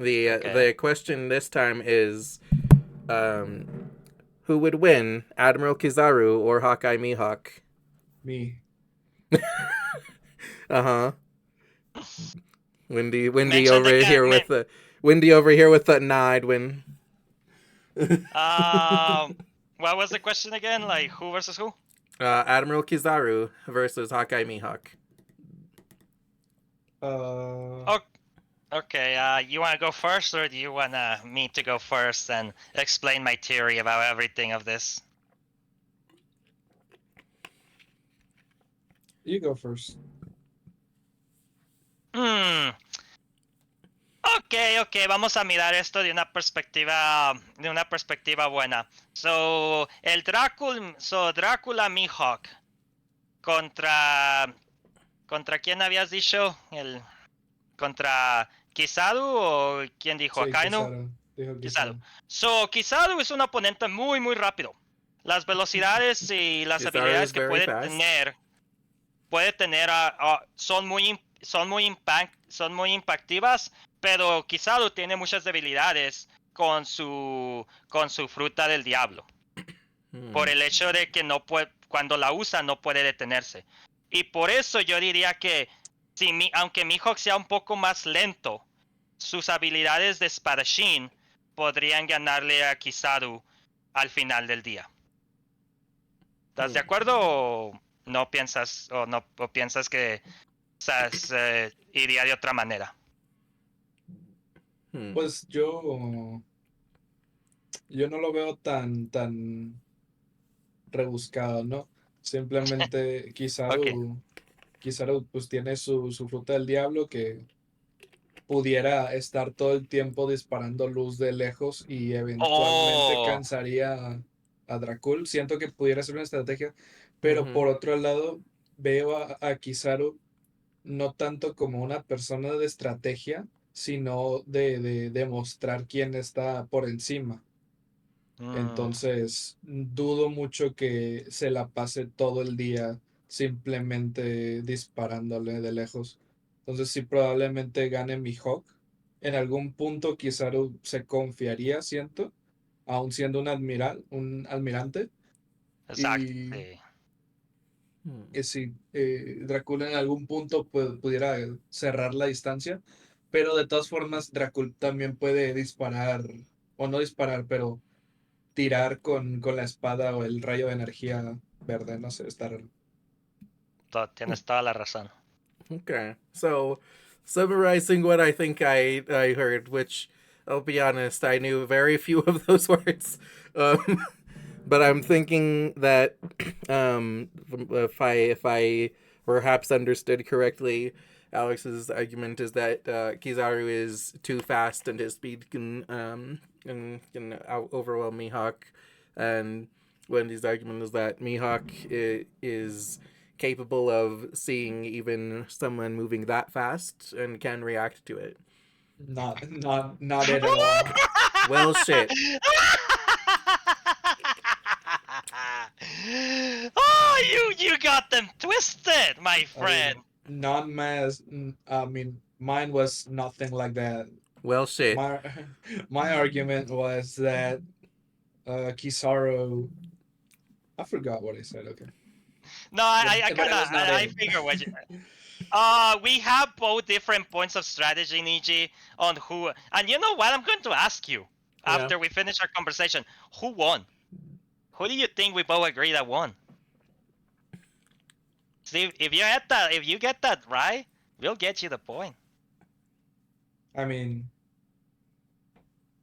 Okay. the question this time is um who would win, Admiral Kizaru or Hawkeye Mihawk? Me. Uh-huh. Windy Mention over the guy. here with the Windy over here with the nah, I'd win. What was the question again? Like who versus who? Admiral Kizaru versus Hawkeye Mihawk. Uh, Okay, you want to go first, or do you want me to go first and explain my theory about everything of this? you go first. Hmm. Ok, vamos a mirar esto de una perspectiva buena. So, Drácula Mihawk contra quién habías dicho? Contra Kisadu o quién dijo Sí, Akainu? Kizaru. Dijo Kisadu. Kizaru. So, Kisadu es un oponente muy rápido. Las velocidades y las Kizaru habilidades is que very fast. puede tener son muy impactivas, pero Kisadu tiene muchas debilidades con su fruta del diablo. Por el hecho de que no puede, cuando la usa no puede detenerse. Y por eso yo diría que aunque Mihawk sea un poco más lento, sus habilidades de espadachín podrían ganarle a Kisadu al final del día. ¿Estás de acuerdo o no piensas o piensas que iría de otra manera? Pues yo no lo veo tan rebuscado, ¿no? Simplemente Ok. Kizaru Kizaru pues tiene su fruta del diablo que pudiera estar todo el tiempo disparando luz de lejos y eventualmente Oh, cansaría a Dracul. Siento que pudiera ser una estrategia, pero Mm-hmm. por otro lado veo a Kizaru no tanto como una persona de estrategia, sino de demostrar quién está por encima. mm, Entonces, dudo mucho que se la pase todo el día simplemente disparándole de lejos. Entonces, sí, probablemente gane mi Hawk. En algún punto, Kizaru se confiaría, siento, aún siendo un almirante. exacto. Y Sí. si Dracula en algún punto pudiera cerrar la distancia. Pero de todas formas, Dracul también puede disparar, o no disparar, pero tirar con la espada o el rayo de energía verde, no sé, está raro. Tienes toda la razón. Okay. So, summarizing what I think I heard, which I'll be honest, I knew very few of those words. Um, but I'm thinking that if I perhaps understood correctly, Alex's argument is that Kizaru is too fast and his speed can overwhelm Mihawk, and Wendy's argument is that Mihawk is capable of seeing even someone moving that fast and can react to it. Not it at all. Well, shit. Oh, you got them twisted, my I mean, friend. non-mass. I mean, mine was nothing like that. Well, shit. My my argument was that Kizaru. I forgot what I said. Okay, No, I but kind it of was not I it. figure what you. We have both different points of strategy, Niji, on who. And you know what? I'm going to ask you Yeah. after we finish our conversation. Who won? Who do you think we both agree that won? See, if you get that right, we'll get you the point. I mean,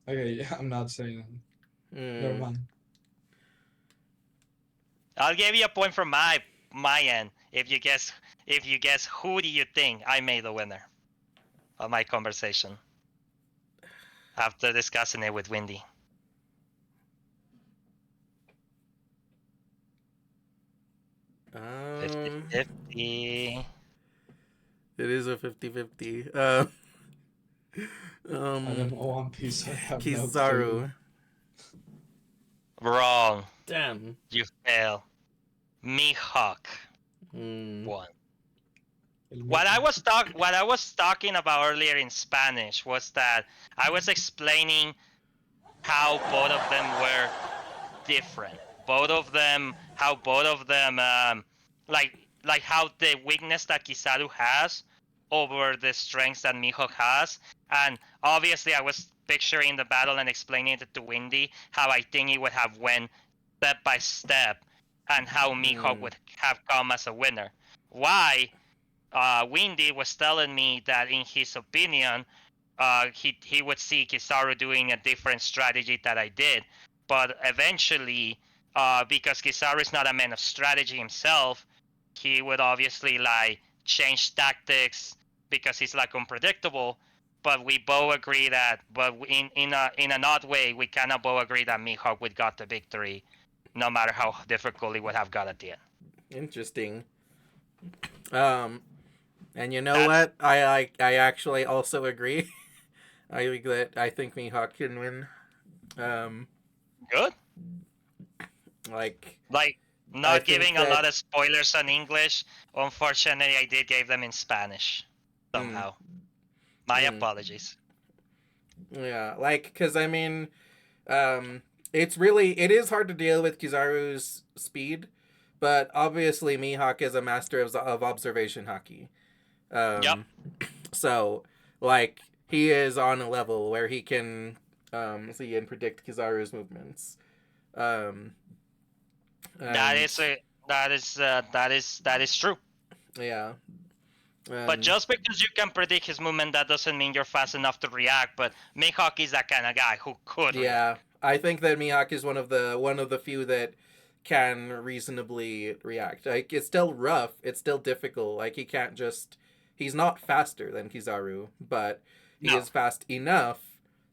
okay, I'm not saying that. Never mind. I'll give you a point from my end if you guess who do you think I made the winner of my conversation after discussing it with Windy. Um, 50-50. it is a 50-50. I don't know One Piece. I have no clue. Kizaru. Wrong. Damn. You fail. Mihawk Mm. won. El What I Mickey. was talking about earlier in Spanish was that I was explaining how both of them were different. How both of them, like how the weakness that Kizaru has over the strengths that Mihawk has, and obviously I was picturing the battle and explaining it to Windy how I think it would have went step by step, and how Mihawk would have come as a winner. Why? Windy was telling me that in his opinion, he would see Kizaru doing a different strategy that I did, but eventually, because Kizaru is not a man of strategy himself, he would obviously like change tactics because he's like unpredictable. But we both agree that, but in an odd way, we cannot both agree that Mihawk would got the victory, no matter how difficult it would have got at the end. Interesting. And you know That's what? I actually also agree. I think Mihawk can win. Um, good. like Like I not think giving a that lot of spoilers on English. Unfortunately, I did give them in Spanish somehow. My apologies. yeah, like because I mean, um, it is hard to deal with Kizaru's speed, but obviously Mihawk is a master of observation hockey. Yep. So like he is on a level where he can see and predict Kizaru's movements. Um, That and is that is true. yeah. But just because you can predict his movement, that doesn't mean you're fast enough to react. But Mihawk is that kind of guy who could Yeah, react. I think that Mihawk is one of the few that can reasonably react. Like it's still rough, it's still difficult. Like he's not faster than Kizaru, but he No. is fast enough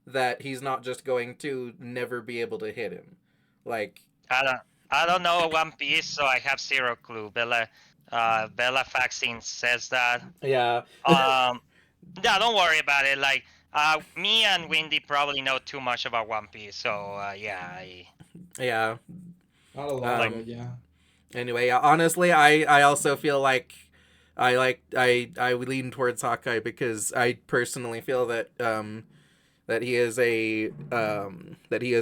that he's not just going to never be able to hit him. Like I don't know One Piece, so I have zero clue. Bella Vaccine says that. yeah. Yeah, don't worry about it. Like, me and Windy probably know too much about One Piece, so yeah. Yeah. Not a lot, Um, but yeah. Anyway, honestly, I also feel like I lean towards Hawkeye because I personally feel that that he is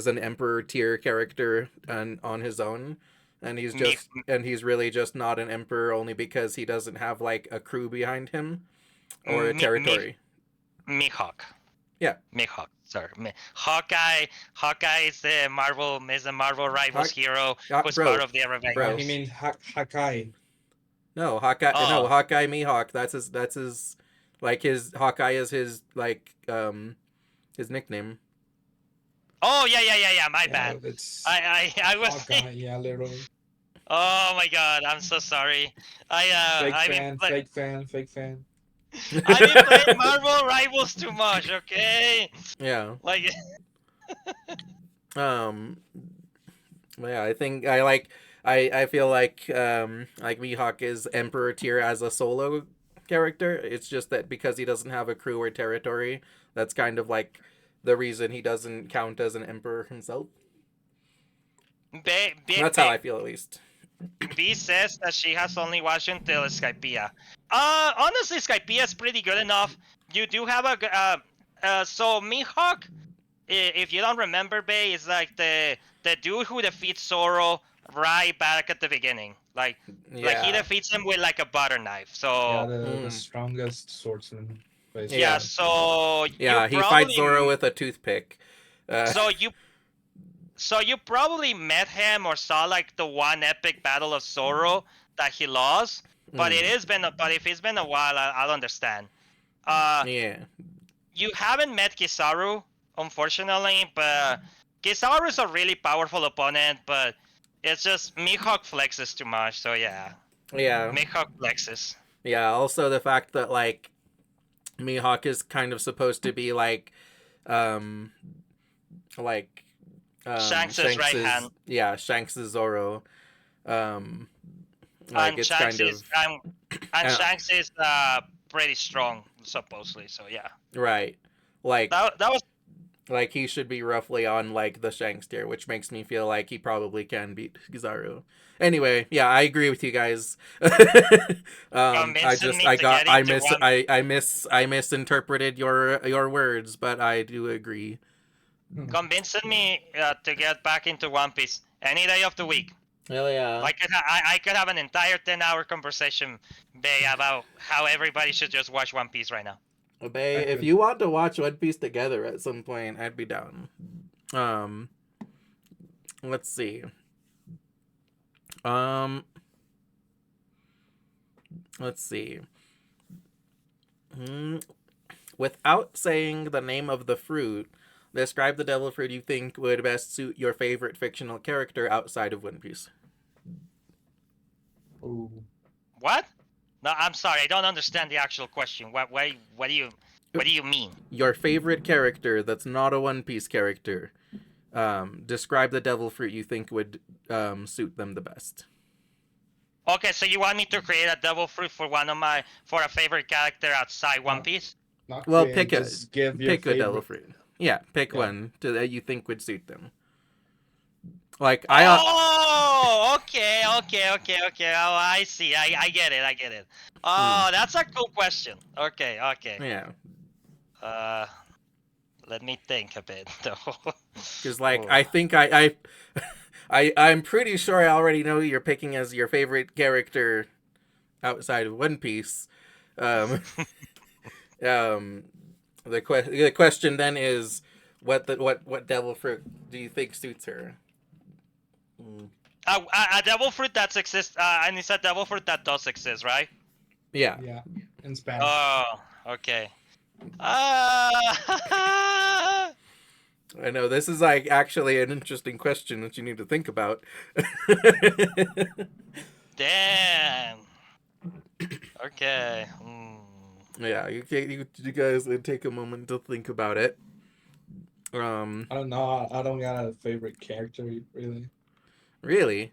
an emperor tier character on his own, and he's really just not an emperor only because he doesn't have like a crew behind him or a territory. Mihawk. Yeah. Mihawk. Sorry, Hawkeye. Hawkeye is the Marvel Rivals hero who's bro, part of the Avengers. bro. He means Hakai. No, Hawkeye. Oh. No, Hawkeye Mihawk. That's his. Like his Hawkeye is his his nickname. Oh yeah. My Yeah, bad. it's I was. Hawkeye. Yeah, literally. Oh my god, I'm so sorry. I've Fake fan. been playing Marvel Rivals too much. Okay. Yeah. Like. Yeah, I think I feel like Mihawk is Emperor tier as a solo character. It's just that because he doesn't have a crew or territory, that's kind of like the reason he doesn't count as an emperor himself. That's how I feel, at least. B says that she has only watched until Skypiea. Honestly, Skypiea is pretty good enough. You do have so Mihawk, if you don't remember, Bay, is like the dude who defeats Zoro right back at the beginning. Like he defeats him with like a butter knife. So Yeah, the strongest swordsman. Basically. Yeah, so yeah, he fights Zoro with a toothpick. So you probably met him or saw like the one epic battle of Zoro that he lost, but if it's been a while, I'll understand. Yeah. You haven't met Kizaru, unfortunately, but Kizaru is a really powerful opponent, but it's just Mihawk flexes too much, so yeah. Yeah. Mihawk flexes. Yeah, also the fact that like Mihawk is kind of supposed to be like Shanks' right hand. Yeah, Shanks' Zoro. And it's Shanks kind of Shanks is pretty strong, supposedly. So yeah. Right. Like that was like he should be roughly on like the Shanks tier, which makes me feel like he probably can beat Kizaru. Anyway, yeah, I agree with you guys. I misinterpreted your words, but I do agree. Convincing me to get back into One Piece any day of the week. Hell yeah! I could have an entire 10-hour conversation, Bay, about how everybody should just watch One Piece right now. Bay, if you want to watch One Piece together at some point, I'd be down. Let's see. Let's see. Without saying the name of the fruit, describe the devil fruit you think would best suit your favorite fictional character outside of One Piece. Ooh. What? No, I'm sorry. I don't understand the actual question. What do you mean? Your favorite character that's not a One Piece character. Describe the devil fruit you think would suit them the best. Okay, so you want me to create a devil fruit for a favorite character outside One Piece? Pick a devil fruit. Yeah, pick one that you think would suit them. Like okay. Oh, I see. I get it. Oh, that's a cool question. Okay. Yeah. Let me think a bit though. Because I think I'm pretty sure I already know who you're picking as your favorite character outside of One Piece. The question then is, what devil fruit do you think suits her? A devil fruit that exists, and it's a devil fruit that does exist, right? Yeah. Yeah, in Spanish. Oh, okay. I know. This is like actually an interesting question that you need to think about. Damn. Okay. Yeah, you guys take a moment to think about it. I don't know. I don't got a favorite character really. Really?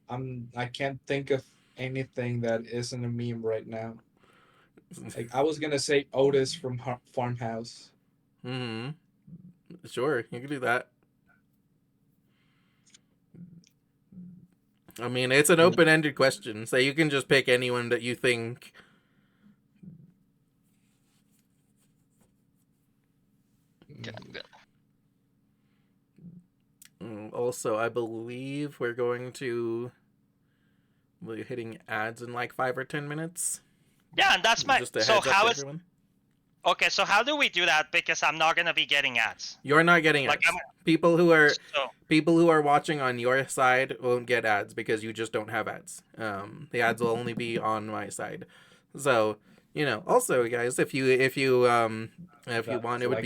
I can't think of anything that isn't a meme right now. Like I was gonna say Otis from Farmhouse. Hmm. Sure, you can do that. I mean, it's an open-ended question, so you can just pick anyone that you think. Also, I believe we're hitting ads in like 5 or 10 minutes. Yeah, and that's my. Just a So heads up how to is everyone. okay? So how do we do that? Because I'm not gonna be getting ads. You're not getting Like ads. People who so are watching on your side won't get ads because you just don't have ads. The ads will only be on my side. So, also guys, if you That want, flex there. it would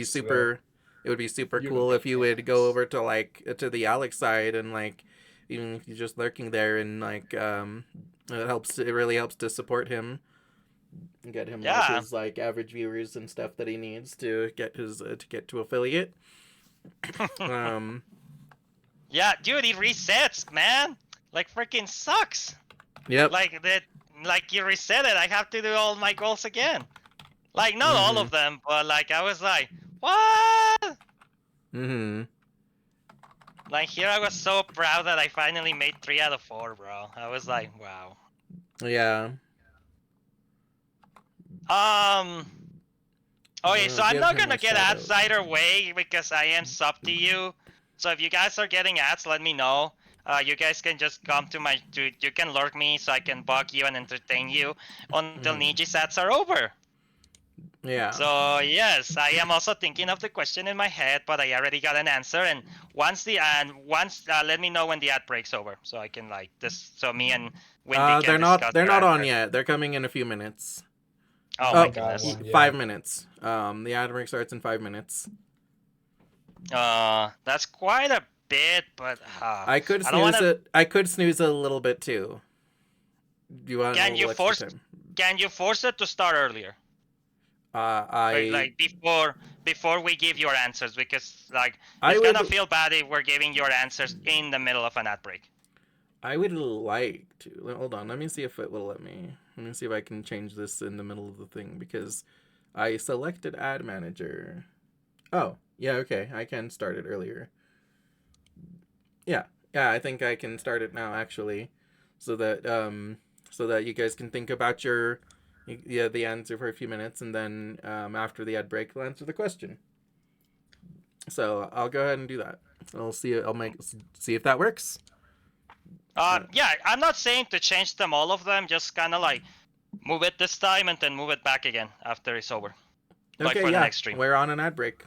be super You cool don't if get you would go ads. over to to the Alex side, and like, even if you're just lurking there, and like it really helps to support him and get him like yeah, his like average viewers and stuff that he needs to get to affiliate. Um yeah, dude, it resets, man. Like freaking sucks. yep. Like that. Like you reset it. I have to do all my goals again. Like not all Mhm. of them, but like I was like, what? Mhm. Like here I was so proud that I finally made 3 out of 4, bro. I was like, wow. Yeah. Okay, so I'm Give not him gonna a get shout ads out. either way because I am sub to you. So if you guys are getting ads, let me know. You guys can just come to you can lurk me so I can bug you and entertain you until Niji's ads are over. Yeah. So yes, I am also thinking of the question in my head, but I already got an answer. And once let me know when the ad breaks over, so I can like this, so me and Wendy can discuss They're our not on answers. yet. They're coming in a few minutes. Oh I my Oh, got goodness. one. Yeah. 5 minutes. The ad break starts in 5 minutes. That's quite a bit, but I could I don't want snooze to. it. I could snooze it a little bit too. Do you want a Can you little extra force? time? Can you force it to start earlier? I Like before we give your answers, because like I it's would gonna feel bad if we're giving your answers in the middle of an ad break. I would like to. Hold on. Let me see if it will let me. Let me see if I can change this in the middle of the thing because I selected ad manager. Oh, yeah, okay. I can start it earlier. Yeah. Yeah, I think I can start it now actually. So that you guys can think about the answer for a few minutes, and then after the ad break, I'll answer the question. So I'll go ahead and do that. I'll see if that works. Yeah, I'm not saying to change them all of them, just kind of like move it this time and then move it back again after it's over. Like Okay, for the yeah. next stream. We're on an ad break.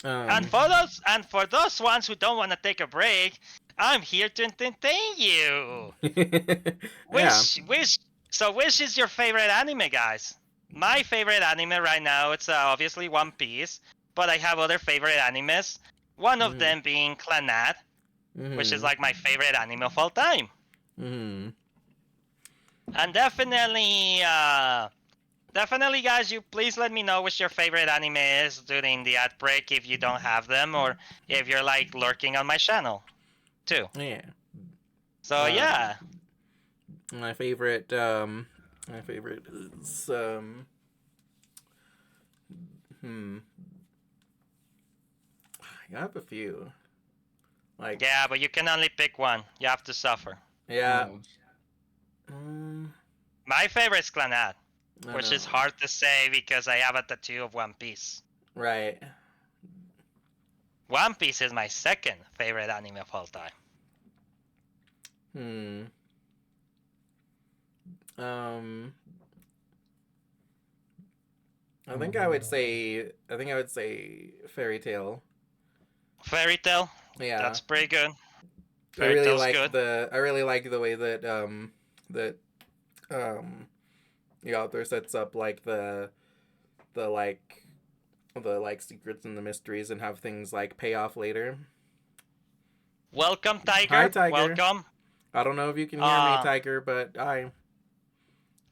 And for those ones who don't want to take a break, I'm here to entertain you. Yeah. Which is your favorite anime, guys? My favorite anime right now, it's obviously One Piece, but I have other favorite animes. One of them being Clannad, which is like my favorite anime of all time. And definitely, guys, you please let me know which your favorite anime is during the ad break if you don't have them, or if you're like lurking on my channel, too. Yeah. So yeah. My favorite is I have a few. Like Yeah, but you can only pick one. You have to suffer. yeah. My favorite is Clannad, I which know. is hard to say because I have a tattoo of One Piece. Right. One Piece is my second favorite anime of all time. I think I would say Fairy Tale. Fairy Tail? Yeah. That's pretty good. I Fairy Tail's good. I really like the way that that um the author sets up like the like the like secrets and the mysteries and have things like pay off later. Welcome, Tiger. Hi, Tiger. Welcome. I don't know if you can hear me, Tiger, but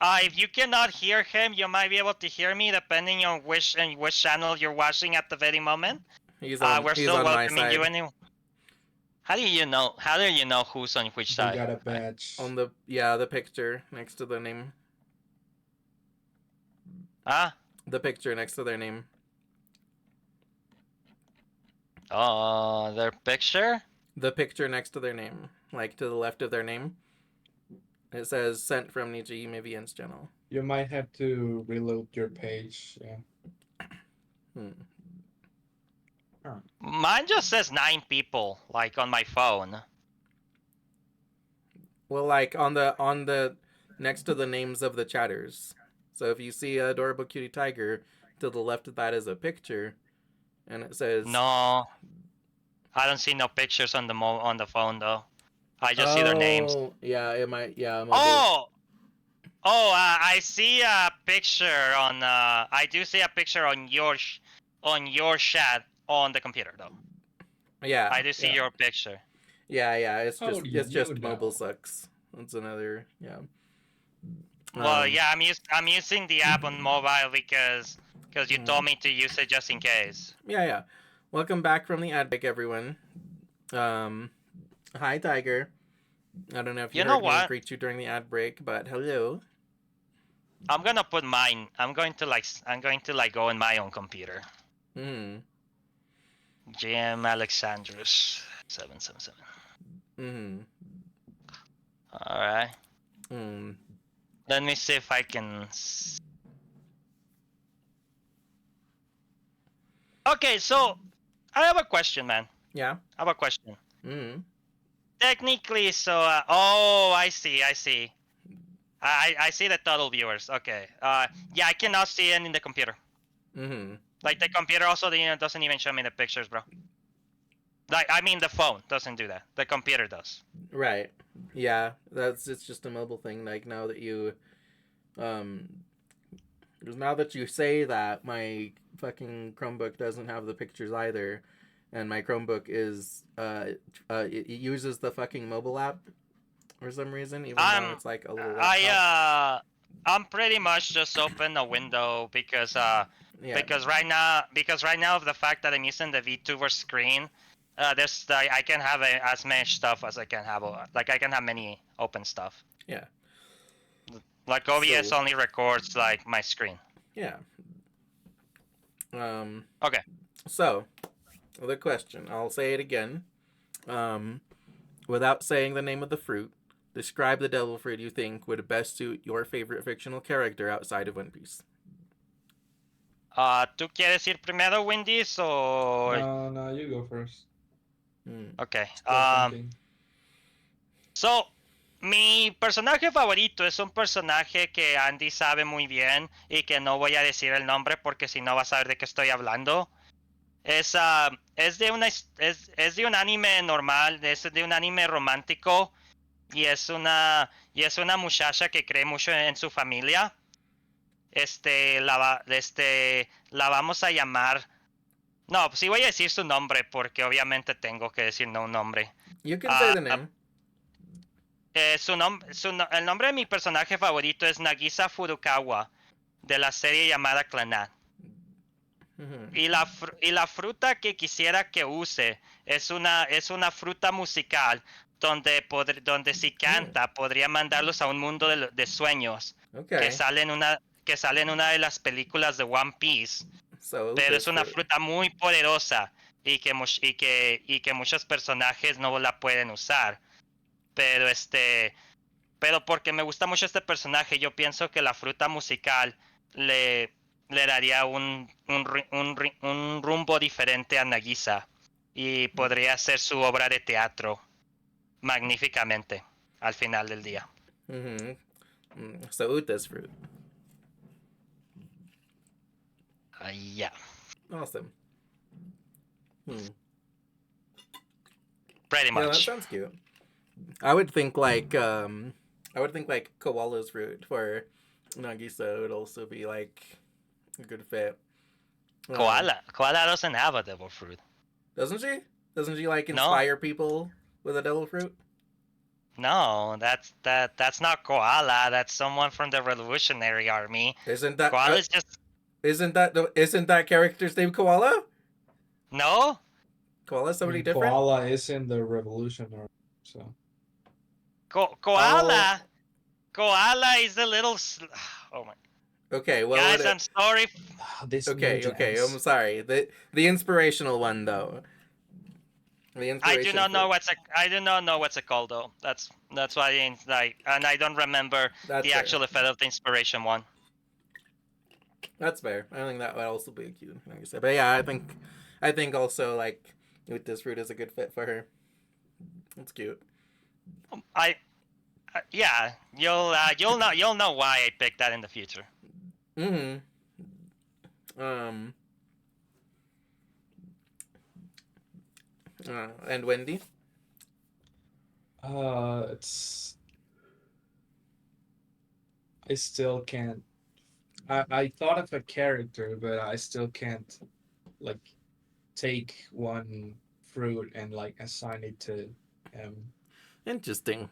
If you cannot hear him, you might be able to hear me depending on which channel you're watching at the very moment. he's We're he's still on my welcoming side. you anyway. How do you know? How do you know who's on which They side? got a badge. On the picture next to the name. Huh? The picture next to their name. Oh, their picture? The picture next to their name, like to the left of their name. It says sent from Niji Mivian's channel. You might have to reload your page. Yeah. Mine just says 9 people, like on my phone. Well, like on the next to the names of the chatters. So if you see adorable cutie tiger, to the left of that is a picture, and it says No, I don't see no pictures on the phone though. I just see their names. Yeah, it might. Yeah. Oh, I see a picture on. I do see a picture on your chat on the computer though. Yeah. I do see yeah. your picture. Yeah. How It's do just you mobile know? sucks. That's another. Yeah. Well, yeah, I'm using the app on mobile because you told me to use it just in case. Yeah. Welcome back from the ad break, everyone. Hi, Tiger. I don't know if you You know heard me what? greet you during the ad break, but hello. I'm gonna put mine. I'm going to go on my own computer. Jim Alexandrus 777. All right. Let me see if I can. Okay, so I have a question, man. Yeah. I have a question. Technically, so oh, I see. I see the total viewers. Okay. Yeah, I cannot see it in the computer. Like the computer also, doesn't even show me the pictures, bro. Like I mean, the phone doesn't do that. The computer does. Right. Yeah. It's just a mobile thing. Like now that you say that, my fucking Chromebook doesn't have the pictures either, and my Chromebook is it uses the fucking mobile app for some reason, even though it's like a little laptop. I'm pretty much just open a window because right now of the fact that I'm using the VTuber screen, I can have as much stuff as I can have. Like I can have many open stuff. Yeah. Like OBS only records like my screen. Yeah. Okay. So, the question, I'll say it again. Without saying the name of the fruit, describe the devil fruit you think would best suit your favorite fictional character outside of One Piece. ¿Tú quieres ir primero, Wendy's, o...? No, you go first. Okay. So, mi personaje favorito es un personaje que Andy sabe muy bien y que no voy a decir el nombre porque si no vas a saber de qué estoy hablando. Es de un anime normal, es de un anime romántico y es una muchacha que cree mucho en su familia. La vamos a llamar. No, pues sí voy a decir su nombre porque obviamente tengo que decir un nombre. You can say the name. El nombre de mi personaje favorito es Nagisa Furukawa, de la serie llamada Clannad. Y la fruta que quisiera que use es una fruta musical donde si canta podría mandarlos a un mundo de sueños que sale en una de las películas de One Piece. Pero es una fruta muy poderosa y que muchos personajes no la pueden usar. Pero porque me gusta mucho este personaje, yo pienso que la fruta musical le daría un rumbo diferente a Nagisa y podría hacer su obra de teatro magníficamente al final del día. So Uta's fruit. Yeah. Awesome. Pretty much. Yeah, that sounds cute. I would think like koala's fruit for Nagisa would also be like a good fit. Koala doesn't have a devil fruit. Doesn't she? Doesn't she like No, inspire people with a devil fruit? no, that's not koala. That's someone from the Revolutionary Army. Isn't that Koala's just isn't that character's name Koala? no. Koala's I somebody mean, different? Koala is in the Revolution, so. Oh, Koala is a little. Oh my okay. Well, guys, I'm sorry. This okay, I'm sorry. The inspirational one though. The I do inspiration not know fruit. what's it called though. That's why it's like, and I don't remember That's the fair. actual effect of the inspiration one. That's fair. I think that would also be cute, like I said. But yeah, I think also like with this fruit is a good fit for her. It's cute. I yeah, you'll know why I picked that in the future. Mm-hmm. Um. And Wendy. It's. I still can't. I thought of a character, but I still can't, like, take one fruit and like assign it to him. Interesting.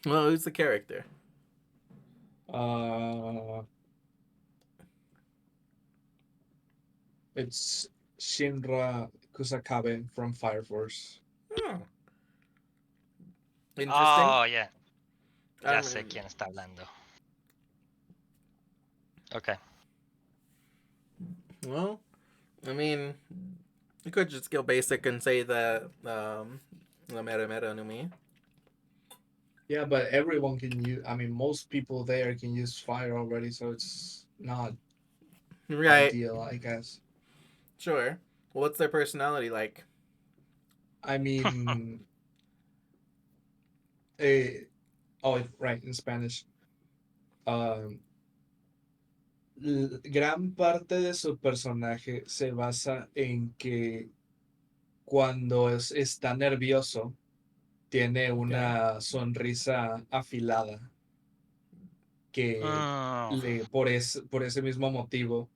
Well, who's the character? Uh, it's Shinra Kusakabe from Fire Force. Oh, interesting. Oh yeah, I ya sé mean, quién está hablando. Okay. well, I mean, you could just go basic and say the Mera Mera no Mi. Yeah, but everyone can use. I mean, most people there can use fire already, so it's not Right. ideal, I guess. Sure. What's their personality like? I mean, eh, oh, right, in Spanish. Um, Gran parte de su personaje se basa en que cuando está nervioso, tiene Okay. una sonrisa afilada que Mm, por ese mismo motivo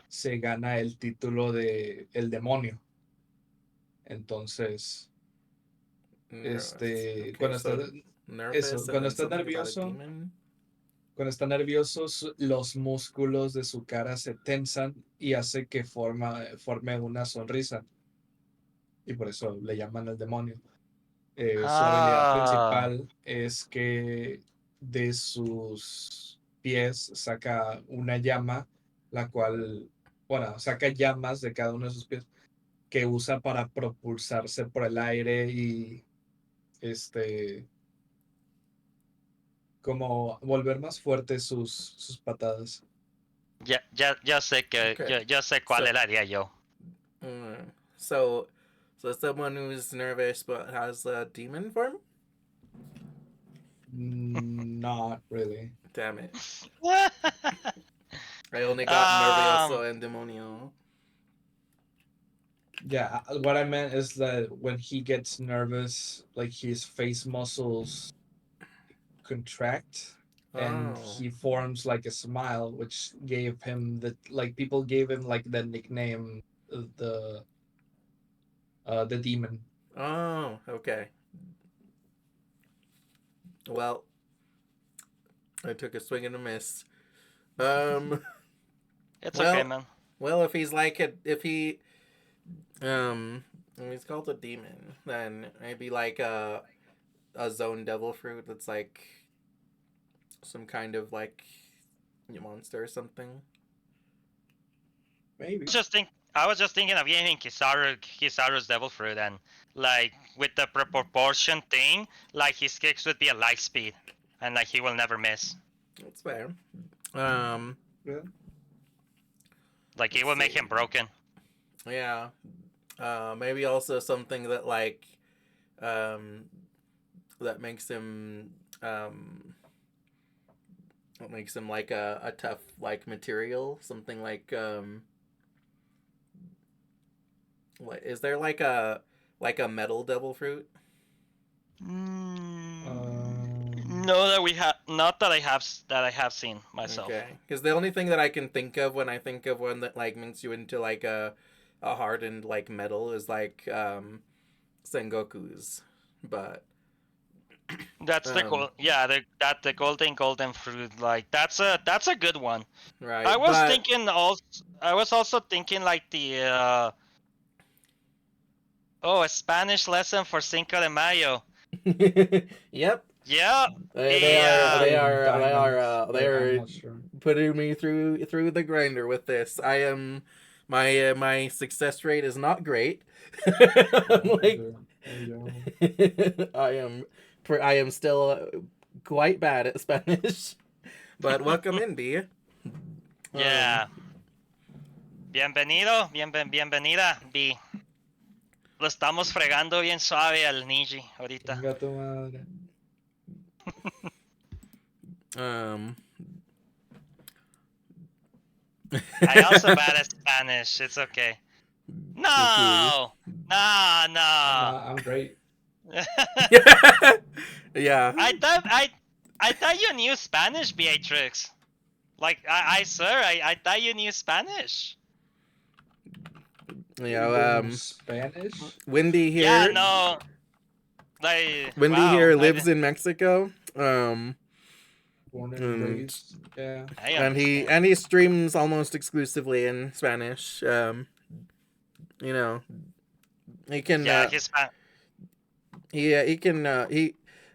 se gana el título de el demonio. Entonces, Nervous. Okay, cuando está so nervous eso, and then something about a demon. cuando está nervioso, los músculos de su cara se tensan y hace que forme una sonrisa. Y por eso le llaman el demonio. Su habilidad ah, principal es que de sus pies saca una llama, la cual, bueno, saca llamas de cada uno de sus pies que usa para propulsarse por el aire y como volver más fuertes sus patadas. ya sé que Okay. ya sé cuál So, haría yo. mm, so, so someone who's nervous but has a demon form. Not really. Damn it! I only got nervioso and demonio. Yeah, what I meant is that when he gets nervous, like his face muscles contract and Oh. he forms like a smile, which gave him people gave him like the nickname the demon. Oh. Okay. Well, I took a swing and a miss. Um. It's okay, Well. man. Well, if he's like it, if he, if he's called a demon, then maybe like a zone devil fruit that's like some kind of like monster or something. Maybe. I was just thinking of getting Kizaru's devil fruit, and like with the proportion thing, like his kicks would be a light speed, and like he will never miss. That's fair. Um. Yeah. Like it will make him broken. Yeah. Maybe also something that like, um, that makes him what makes him like a tough like material. Something what is there like a metal devil fruit? Mm, Um, no, that we have. not that I have seen myself. Okay, because the only thing that I can think of when I think of one that like makes you into like a hardened like metal is like Sengoku's, but That's the um gold. Yeah, the golden fruit. Like that's a good one. right, I was but thinking also. I was also thinking like the a Spanish lesson for Cinco de Mayo. yep, Yeah, they, they the are they Probably are they are diamonds, they but I'm are not sure. putting me through the grinder with this. I am my success rate is not great. I'm like I am still quite bad at Spanish. But welcome in, B. yeah. Bienvenido, bienvenida, B. Lo estamos fregando bien suave al Niji ahorita. Chinga tu madre. um I also bad at Spanish. It's okay. No, I'm no. not. I'm great. yeah. I thought you knew Spanish, Beatrix. Like I swear, I thought you knew Spanish. Yeah, Spanish. Wendy Yeah, here. no. Like Wendy wow. here lives in Mexico. Born and And raised. Yeah. I understand. he streams almost exclusively in Spanish. You know, he can Yeah, he can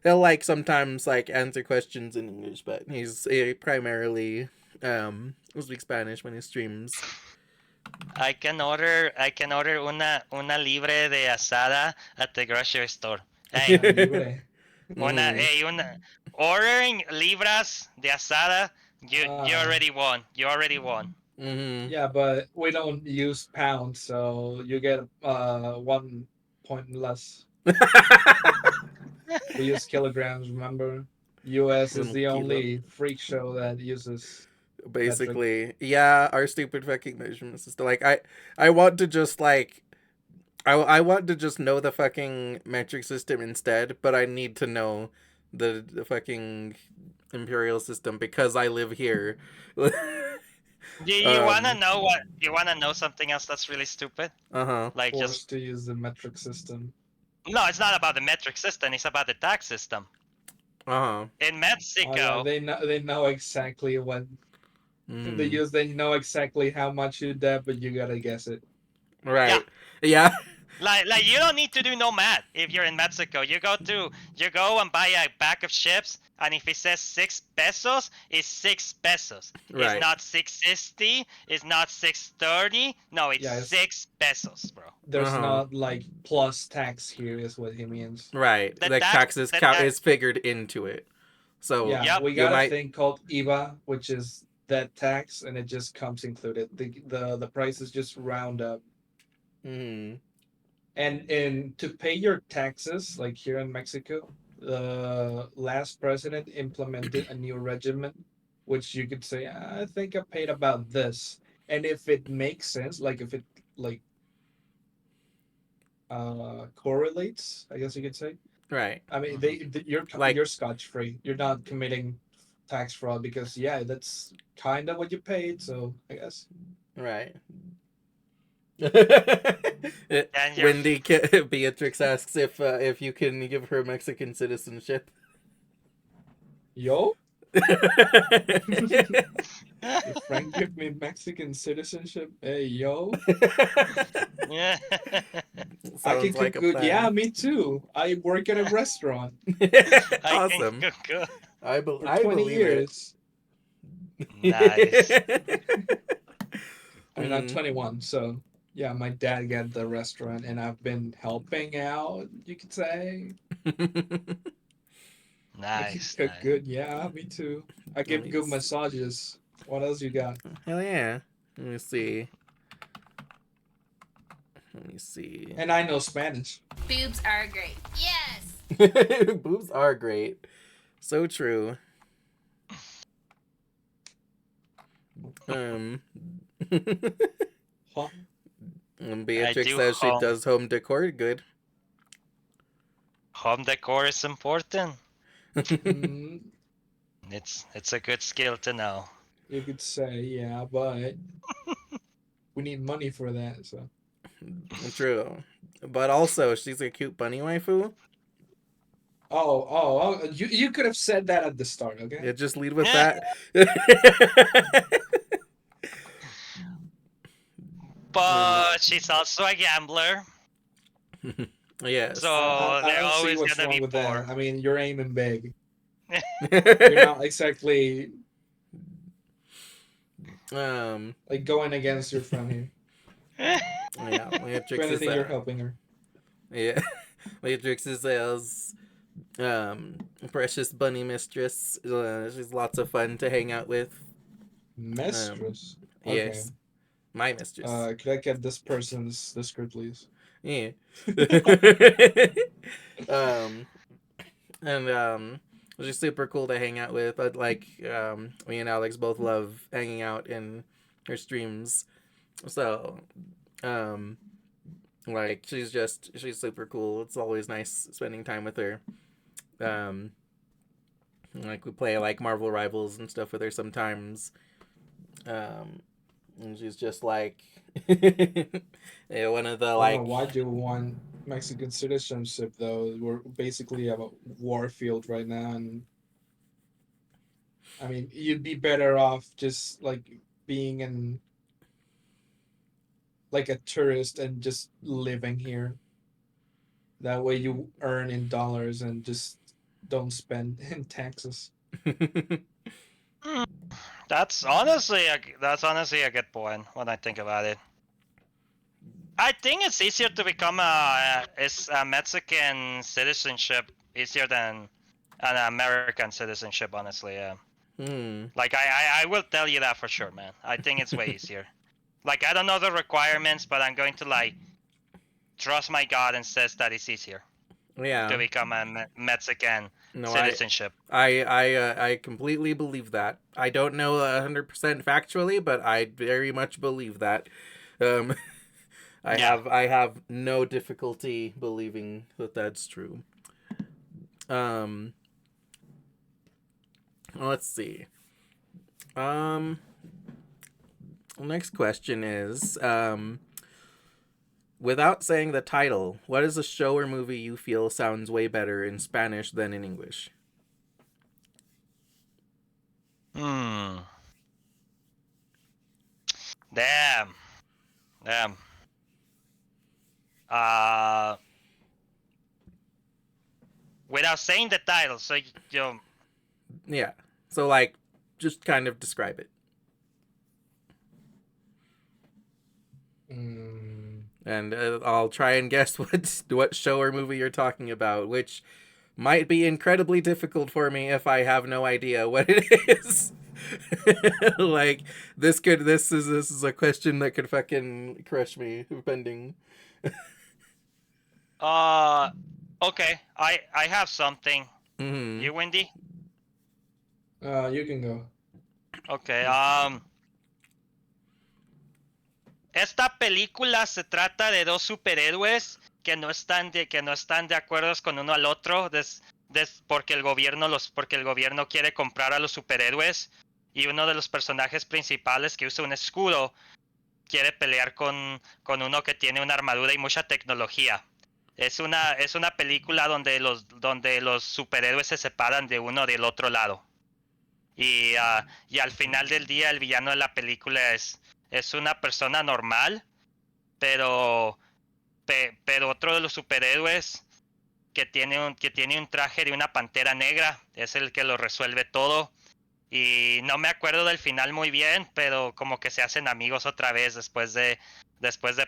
he'll like sometimes like answer questions in English, but he primarily speaks Spanish when he streams. I can order una libre de asada at the grocery store. Hey, Libre. una ordering libras de asada. You already won. You already won. Mm-hmm. Yeah, but we don't use pounds, so you get 1 point less. We use kilograms. Remember, U.S. is the only freak show that uses Basically, metric. yeah, our stupid fucking measurement system. Like, I want to just like, I want to just know the fucking metric system instead, but I need to know the fucking imperial system because I live here. Do you wanna know what? You wanna know something else that's really stupid? Uh-huh. Like just Forced to use the metric system. no, it's not about the metric system. It's about the tax system. Uh-huh. In Oh, yeah, Mexico, they know exactly what they Mm. use. They know exactly how much you debt, but you gotta guess it. Right. Yeah. like you don't need to do no math if you're in Mexico. You go and buy a bag of chips, and if it says 6 pesos, it's 6 pesos. Right. It's not 6.60. It's not 6.30. No, it's Yeah, 6 pesos, bro. There's Uh-huh. not like plus tax here, is what he means. Right. The Like tax, taxes the count tax. is figured into it. So Yeah, Yep. we you got a might thing called IVA, which is that tax, and it just comes included. The prices just round up. Mm. And to pay your taxes, like here in Mexico, the last president implemented a new regimen, which you could say, I think I paid about this. And if it makes sense, like if it like correlates, I guess you could say. Right. I mean, Like you're scotch free. You're not committing tax fraud because yeah, that's kind of what you paid. So I guess. right. And you're Beatrix asks if you can give her Mexican citizenship. Yo, if Frank give me Mexican citizenship, hey yo, yeah. I can Sounds cook like a good. plan. Yeah, me too. I work at a restaurant I can Awesome. cook. I for I 20 believe years. Nice. it. I mean, I'm 21, so yeah, my dad got the restaurant, and I've been helping out. You could say I can Nice, cook nice. good. Yeah, me too. I Let give me good see. massages. What else you got? Hell yeah. Let me see. Let me see. And I know Spanish. Boobs are great. Yes. Boobs are great. So true. Um. Huh? And Beatrix do says she home. does home decor good. Home decor is important. Mm, It's a good skill to know. You could say, yeah, but we need money for that. So True. But also, she's a cute bunny waifu. you could have said that at the start, okay? Yeah, just lead with Yeah. that. But she's also a gambler, Yes. so I they're don't see always what's gonna wrong be with poor. that. I mean, you're aiming big. You're not exactly um. like going against your friend here. Yeah. If Matrix is anything, you're helping her. yeah. Matrix is precious bunny mistress. She's lots of fun to hang out with. Mistress. Okay. Yes, my mistress. Could I get this person's Discord, please? Yeah. um, and she's super cool to hang out with. But like, me and Alex both love hanging out in her streams. So, um, like she's super cool. It's always nice spending time with her. Um, like we play like Marvel Rivals and stuff with her sometimes. And she's just like yeah, one of the I don't like know why do you want Mexican citizenship though? We're basically at a war field right now, and I mean, you'd be better off just like being in like a tourist and just living here. That way, you earn in dollars and just don't spend in taxes. Hmm, that's honestly a good point when I think about it. I think it's easier to become a Mexican citizenship easier than an American citizenship. Honestly, yeah. Like I will tell you that for sure, man. I think it's way easier. Like I don't know the requirements, but I'm going to like trust my God and says that it's easier Yeah. to become a Mexican No, citizenship. I completely believe that. I don't know 100% factually, but I very much believe that. Um, Yeah. I have no difficulty believing that that's true. Um, let's see. Next question is without saying the title, what is a show or movie you feel sounds way better in Spanish than in English? Hmm. Damn. Damn. Uh, without saying the title, so you Yeah. So like just kind of describe it. Mm, And I'll try and guess what show or movie you're talking about, which might be incredibly difficult for me if I have no idea what it is. Like this is a question that could fucking crush me depending. okay. I have something. Mm-hmm. You, Wendy? you can go. Okay. Esta película se trata de dos superhéroes que no están de acuerdo con uno al otro porque el gobierno quiere comprar a los superhéroes y uno de los personajes principales que usa un escudo quiere pelear con uno que tiene una armadura y mucha tecnología. Es una película donde los superhéroes se separan de uno del otro lado. Y al final del día el villano de la película es una persona normal, pero otro de los superhéroes que tiene un traje de una pantera negra es el que lo resuelve todo. Y no me acuerdo del final muy bien, pero como que se hacen amigos otra vez después de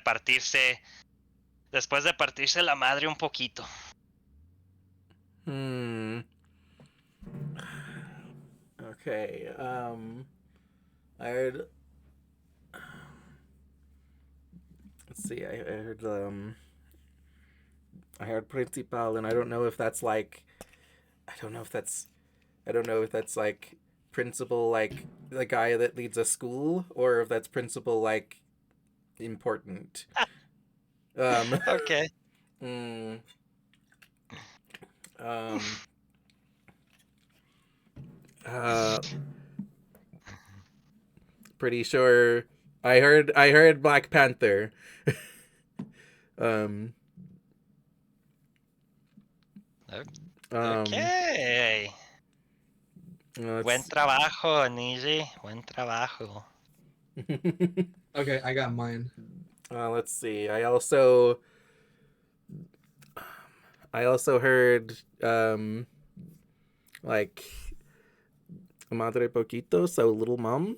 partirse la madre un poquito. Okay. I heard. Let's see. I heard principal, and I don't know if that's like. I don't know if that's. I don't know if that's like principal, like the guy that leads a school, or if that's principal, like important. Okay. Mm, um. Uh, pretty sure I heard Black Panther. um, um, Okay. Buen let's trabajo, Niji. Buen trabajo. Okay, I got mine. let's see. I also heard like Madre Poquito, so little mom.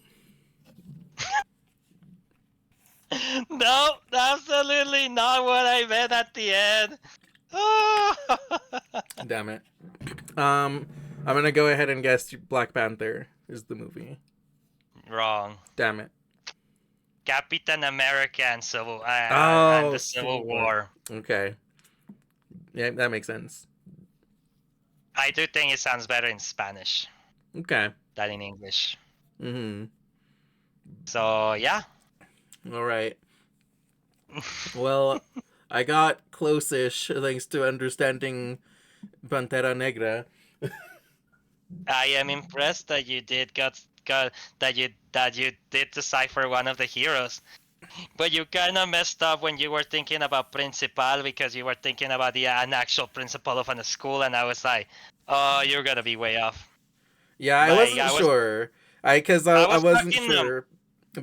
No, absolutely not what I meant at the end. Oh. Damn it. I'm gonna go ahead and guess Black Panther is the movie. Wrong. Damn it. Captain America and and Oh, the Civil Civil War. War. Okay. Yeah, that makes sense. I do think it sounds better in Spanish Okay. than in English. Mm-hmm. So yeah. All right. Well, I got close-ish thanks to understanding Pantera Negra. I am impressed that you did got that you did decipher one of the heroes. But you kind of messed up when you were thinking about principal because you were thinking about an actual principal of a school, and I was like, oh, you're gonna be way off. Yeah, I Like wasn't sure. I wasn't talking sure,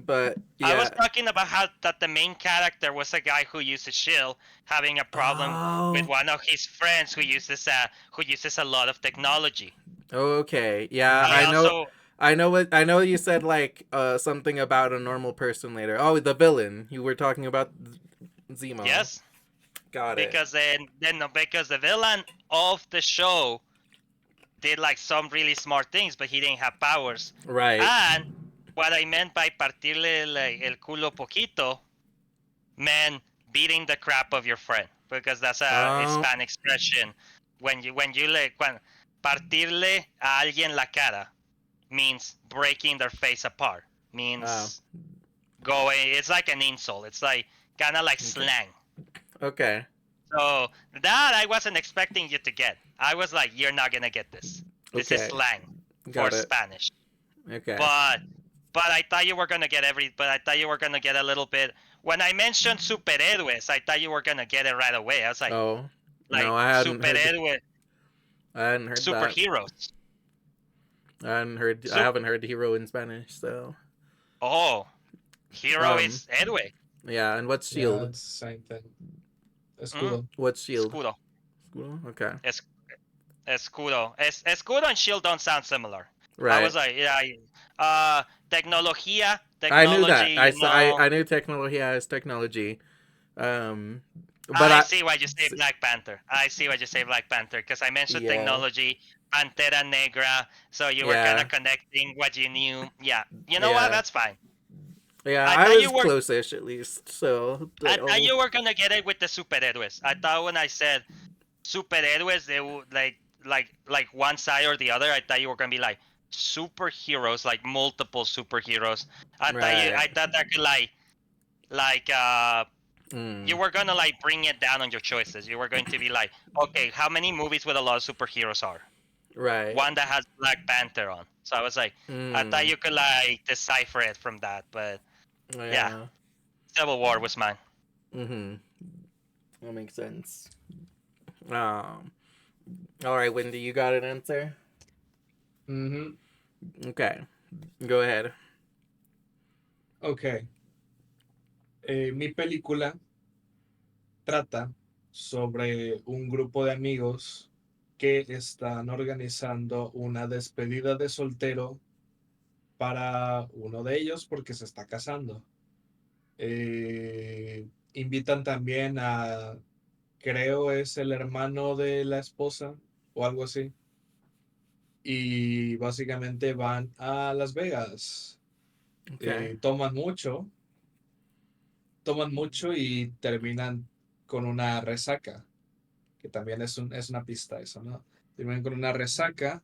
but I was yeah. talking about how that the main character was a guy who used a shield, having a problem with Oh. one of his friends who uses a lot of technology. Okay. Yeah, I I know. also I know you said like something about a normal person later. Oh, the villain. You were talking about Zemo. yes, Got it. because because the villain of the show did like some really smart things, but he didn't have powers. Right. And what I meant by partirle el culo poquito meant beating the crap of your friend, because that's a Oh. Hispanic expression. When partirle a alguien la cara means breaking their face apart. Means going. It's like an insult. It's like kind of like slang. Okay. So that I wasn't expecting you to get. I was like, you're not gonna get this. This is Okay. slang Got for it. Spanish. Okay. But I thought you were gonna get a little bit. When I mentioned superhéroes, I thought you were gonna get it right away. I was like, Oh. No, I hadn't heard. superhéroe, I hadn't heard that. superheroes. I haven't heard hero in Spanish, so. Oh, hero Um, is héroe. Yeah, and what's Yeah, shield? it's the same thing. Escudo. What's shield? Escudo. Escudo? Okay. Escudo. Escudo and shield don't sound similar. Right. I was like, yeah. Tecnología. I knew that. Technology. I knew technology has technology. But I see why you say Black Panther. I see why you say Black Panther, because I mentioned Yeah. technology, Pantera Negra, so you were Yeah. kind of connecting what you knew. Yeah, you know what? Yeah. That's fine. yeah, I I thought was you were- close-ish at least. So. I thought you were gonna get it with the superhéroes. I thought when I said superhéroes, they would like one side or the other. I thought you were gonna be like superheroes, like multiple superheroes. I Right. thought that could you were gonna like bring it down on your choices. You were going to be like, okay, how many movies with a lot of superheroes are? Right. One that has Black Panther on. So I was like, I thought you could like decipher it from that, but yeah. Civil War was mine. Mm-hmm. That makes sense. All right, Wendy, you got an answer? Mm-hmm. Okay. Go ahead. Ok. Mi película trata sobre un grupo de amigos que están organizando una despedida de soltero para uno de ellos porque se está casando. Invitan también a, creo es el hermano de la esposa o algo así. Y básicamente van a Las Vegas. Okay. Toman mucho y terminan con una resaca, que también es una pista eso, ¿no? Terminan con una resaca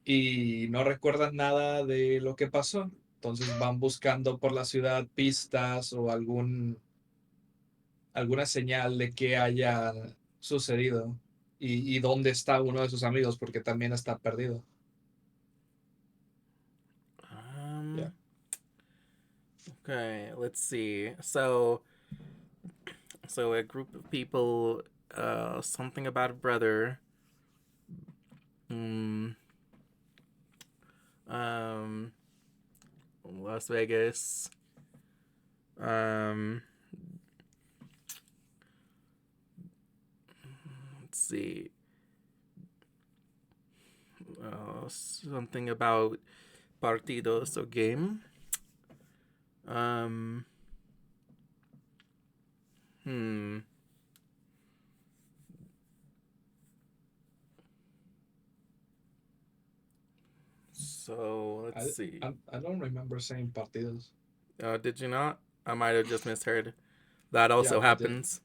y no recuerdan nada de lo que pasó. Entonces van buscando por la ciudad pistas o alguna señal de qué haya sucedido y dónde está uno de sus amigos, porque también está perdido. Okay, let's see. So a group of people, something about a brother. Mm, um, Las Vegas. Um, let's see. Something about partidos or game. Um, hmm. So let's see. I don't remember saying partidos. Did you not? I might have just misheard. That also Yeah, I did. happens.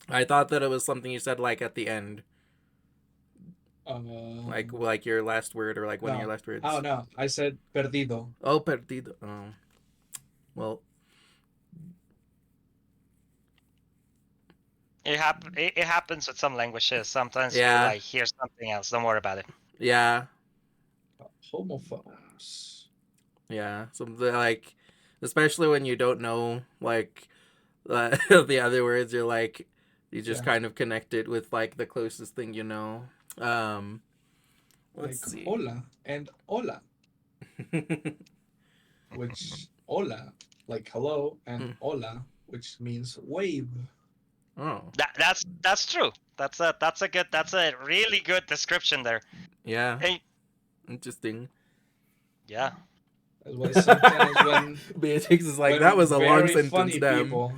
I thought that it was something you said like at the end, like your last word or like one of your No. last words. Oh no, I said perdido. Oh, perdido. Oh, well, It happens with some languages. Sometimes you yeah, like hear something else. Don't worry about it. yeah, Homophobes. yeah. Something like, especially when you don't know like the other words, you're like, you just Yeah. kind of connect it with like the closest thing you know. Let's Like see. hola and hola, which hola, like hello, and hola, which means wave. Oh, That's true. That's a really good description there. yeah. Hey, Interesting. yeah. That's why sometimes when Beatrix is like, that when was a long very sentence, funny damn. people,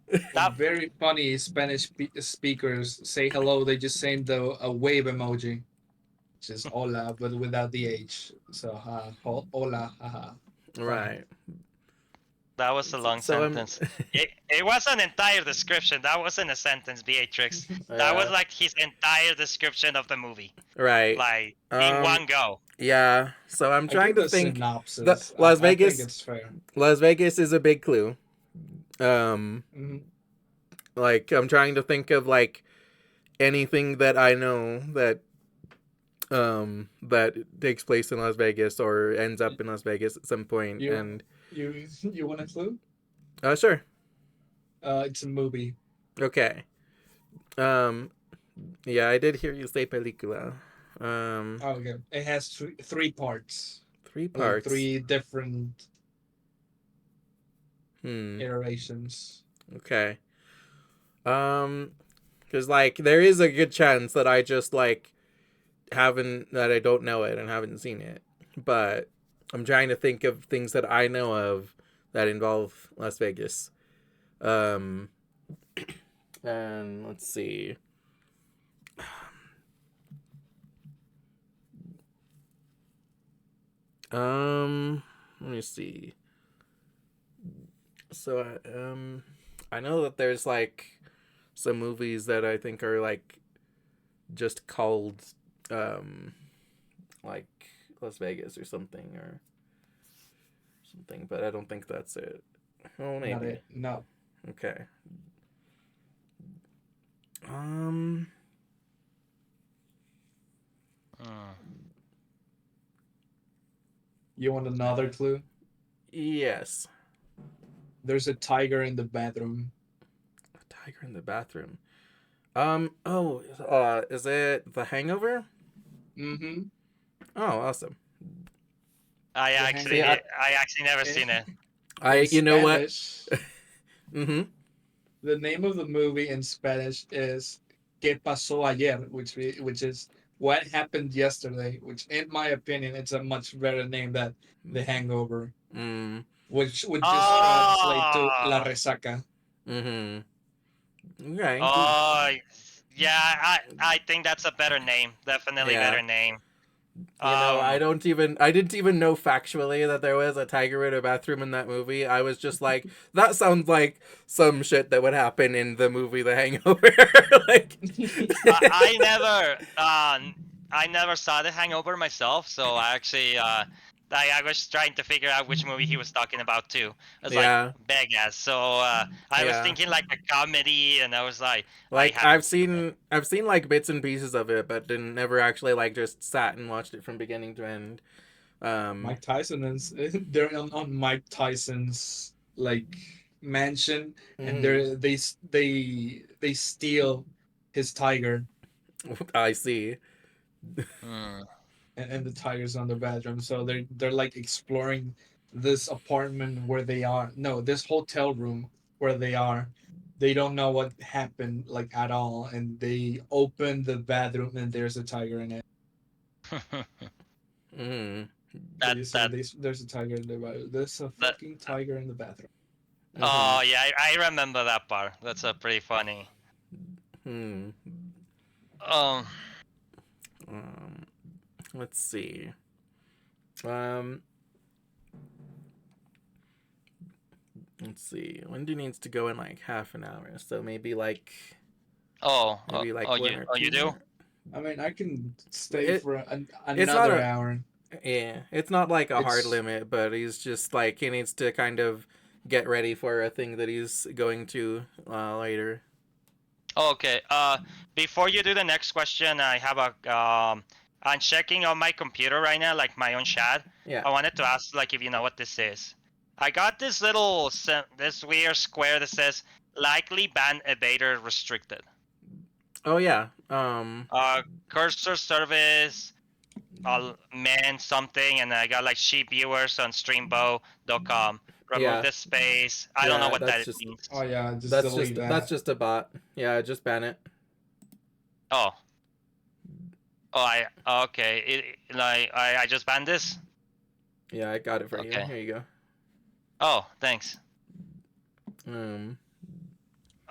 when That very funny Spanish speakers say hello, they just send a wave emoji, which is hola, but without the H. So hola, haha. Funny. Right. that was a long So I'm. sentence. It was an entire description. That wasn't a sentence, Beatrix. That was Yeah. like his entire description of the movie, Right. like in one go. Yeah. So I'm I trying give to a think. The synopsis. Las I think Vegas. it's fair. Las Vegas is a big clue. Um. Mhm. Like I'm trying to think of like anything that I know that takes place in Las Vegas or ends up in Las Vegas at some point. You And you want a clue? sure. It's a movie. Okay. Um. Yeah, I did hear you say película. Oh, okay. It has three parts, Three like parts. three different Hmm. iterations. Okay. Because like there is a good chance that I just like that I don't know it and haven't seen it, but I'm trying to think of things that I know of that involve Las Vegas. Um, and let's see. Let me see. So, I know that there's like some movies that I think are like just called, like Las Vegas or something but I don't think that's it. Oh, maybe. Not it. No. Okay. Hmm. You want another clue? Yes. There's a tiger in the bathroom. A tiger in the bathroom. Oh, is it The Hangover? Mm-hmm. Oh, awesome. I The actually, See, I actually never seen it. you know what? Spanish, Mm-hmm. the name of the movie in Spanish is ¿Qué pasó ayer? Which is what happened yesterday. Which, in my opinion, it's a much better name than The Hangover, Mm. which would just translate to La Oh, Resaca. Mm-hmm. Okay. oh, yeah. I think that's a better name. Definitely Yeah. better name. You know, I Um, didn't even know factually that there was a tiger in a bathroom in that movie. I was just like, that sounds like some shit that would happen in the movie The Hangover. Like, I never saw The Hangover myself, so I actually, I was trying to figure out which movie he was talking about too. I was like, yeah, Vegas. So I was yeah. thinking like a comedy, and I was like, I Like haven't seen it. I've seen like bits and pieces of it, but didn't never actually like just sat and watched it from beginning to end. Mike Tyson is they're on Mike Tyson's like mansion, and mhm. they steal his tiger, I see. Hmm. and the tiger's on the bedroom. So they're like exploring this apartment where they are. No, this hotel room where they are. They don't know what happened like at all, and they open the bathroom and there's a tiger in it. Mhm. So that you say that there's a tiger in the bathroom. There's a that. fucking tiger in the bathroom. Mhm. Oh yeah, I remember that part. That's a pretty funny. Hmm. Um. Um, let's see. Um, let's see. Wendy needs to go in like half an hour, so Oh. maybe like Oh, one you. or Oh, you two do. more. I mean, I can stay It for it's not another a hour. yeah. It's not like a hard It's limit, but he's just like he needs to kind of get ready for a thing that he's going to later. Okay. Before you do the next question, I have a I'm checking on my computer right now, like my own chat. Yeah. I wanted to ask, like, if you know what this is. I got this little this weird square that says likely ban evader restricted. Oh yeah. Cursor service, man something, and I got like sheep viewers on streambo.com. Remove Yeah. the space. I don't know Yeah. what that means. oh yeah, just delete That's that. just a bot. Yeah. Just ban it. Oh. Oh, okay. Like I just banned this. Yeah. I got it for you. Okay. Here you go. Oh, thanks. Um.